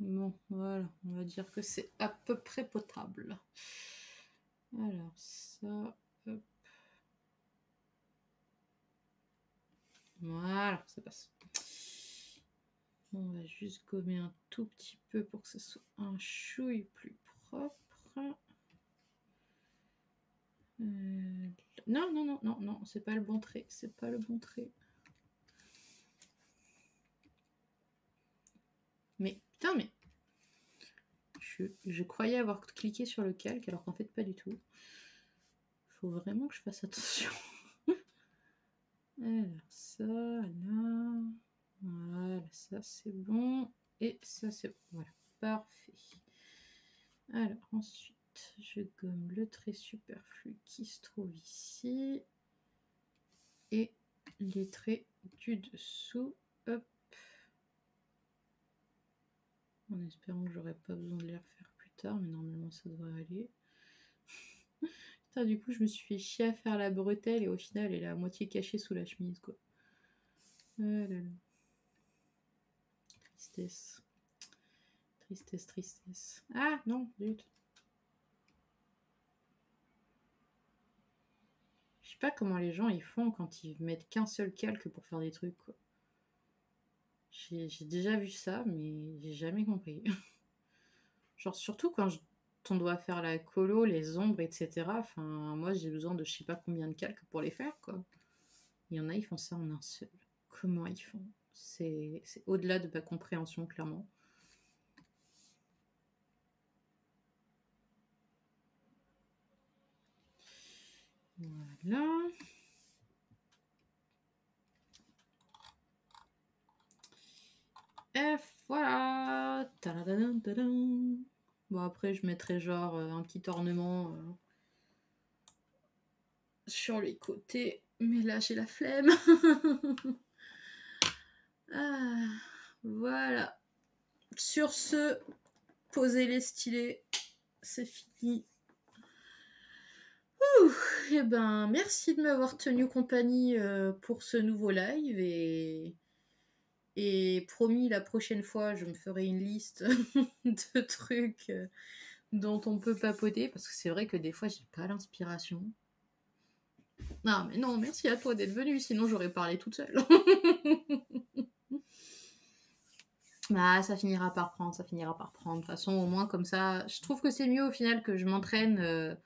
Bon, voilà, on va dire que c'est à peu près potable. Alors, ça, hop. Voilà, ça passe. On va juste gommer un tout petit peu pour que ce soit un chouille plus propre. Non, non, non, non, non, c'est pas le bon trait, c'est pas le bon trait. Mais, putain, mais... Je croyais avoir cliqué sur le calque, alors qu'en fait, pas du tout. Faut vraiment que je fasse attention. Alors, ça, là... Voilà, ça, c'est bon. Et ça, c'est bon. Voilà, parfait. Alors, ensuite, je gomme le trait superflu qui se trouve ici. Et les traits du dessous. Hop. En espérant que j'aurai pas besoin de les refaire plus tard, mais normalement ça devrait aller. Putain, du coup, je me suis fait chier à faire la bretelle et au final, elle est à moitié cachée sous la chemise, quoi. Ah là là. Tristesse. Tristesse, tristesse. Ah non, zut. Je sais pas comment les gens ils font quand ils mettent qu'un seul calque pour faire des trucs, quoi. J'ai déjà vu ça, mais j'ai jamais compris. Genre, surtout quand on doit faire la colo, les ombres, etc. Enfin, moi, j'ai besoin de je sais pas combien de calques pour les faire, quoi. Il y en a, ils font ça en un seul. Comment ils font? C'est au-delà de ma compréhension, clairement. Voilà. Et voilà. Tadadadam, tadam. Bon, après, je mettrai genre un petit ornement sur les côtés. Mais là, j'ai la flemme. Ah, voilà. Sur ce, posez les stylés. C'est fini. Ouh, et ben, merci de m'avoir tenu compagnie pour ce nouveau live. Et promis, la prochaine fois, je me ferai une liste de trucs dont on peut papoter. Parce que c'est vrai que des fois, j'ai pas l'inspiration. Non, mais non, merci à toi d'être venue, sinon j'aurais parlé toute seule. Bah, ça finira par prendre, ça finira par prendre. De toute façon, au moins comme ça, je trouve que c'est mieux au final que je m'entraîne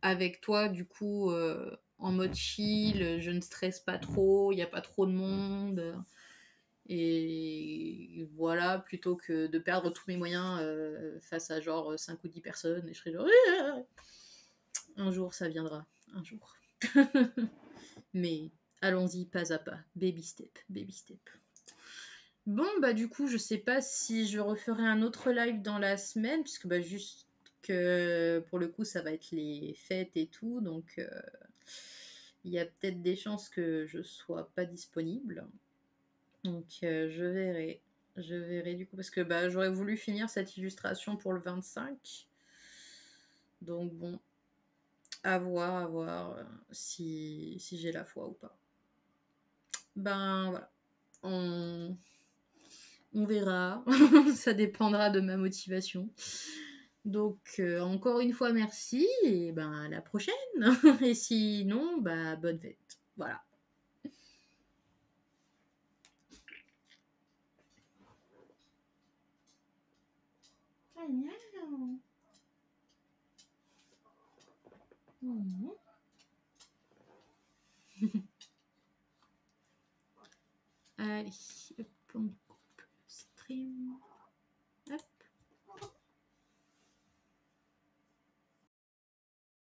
avec toi, du coup, en mode chill, je ne stresse pas trop, il n'y a pas trop de monde. Et voilà, plutôt que de perdre tous mes moyens face à genre 5 ou 10 personnes, et je serais genre... Un jour, ça viendra. Un jour. Mais allons-y pas à pas. Baby step, baby step. Bon, bah du coup, je sais pas si je referai un autre live dans la semaine, puisque bah juste que pour le coup, ça va être les fêtes et tout, donc il y a peut-être des chances que je sois pas disponible. Donc je verrai. Je verrai du coup, parce que bah, j'aurais voulu finir cette illustration pour le 25. Donc bon, à voir si j'ai la foi ou pas. Ben voilà. On verra. Ça dépendra de ma motivation. Donc, encore une fois, merci. Et ben, à la prochaine. Et sinon, bah, bonne fête. Voilà. Miaou. Mhm. Allez, hop, on coupe le stream.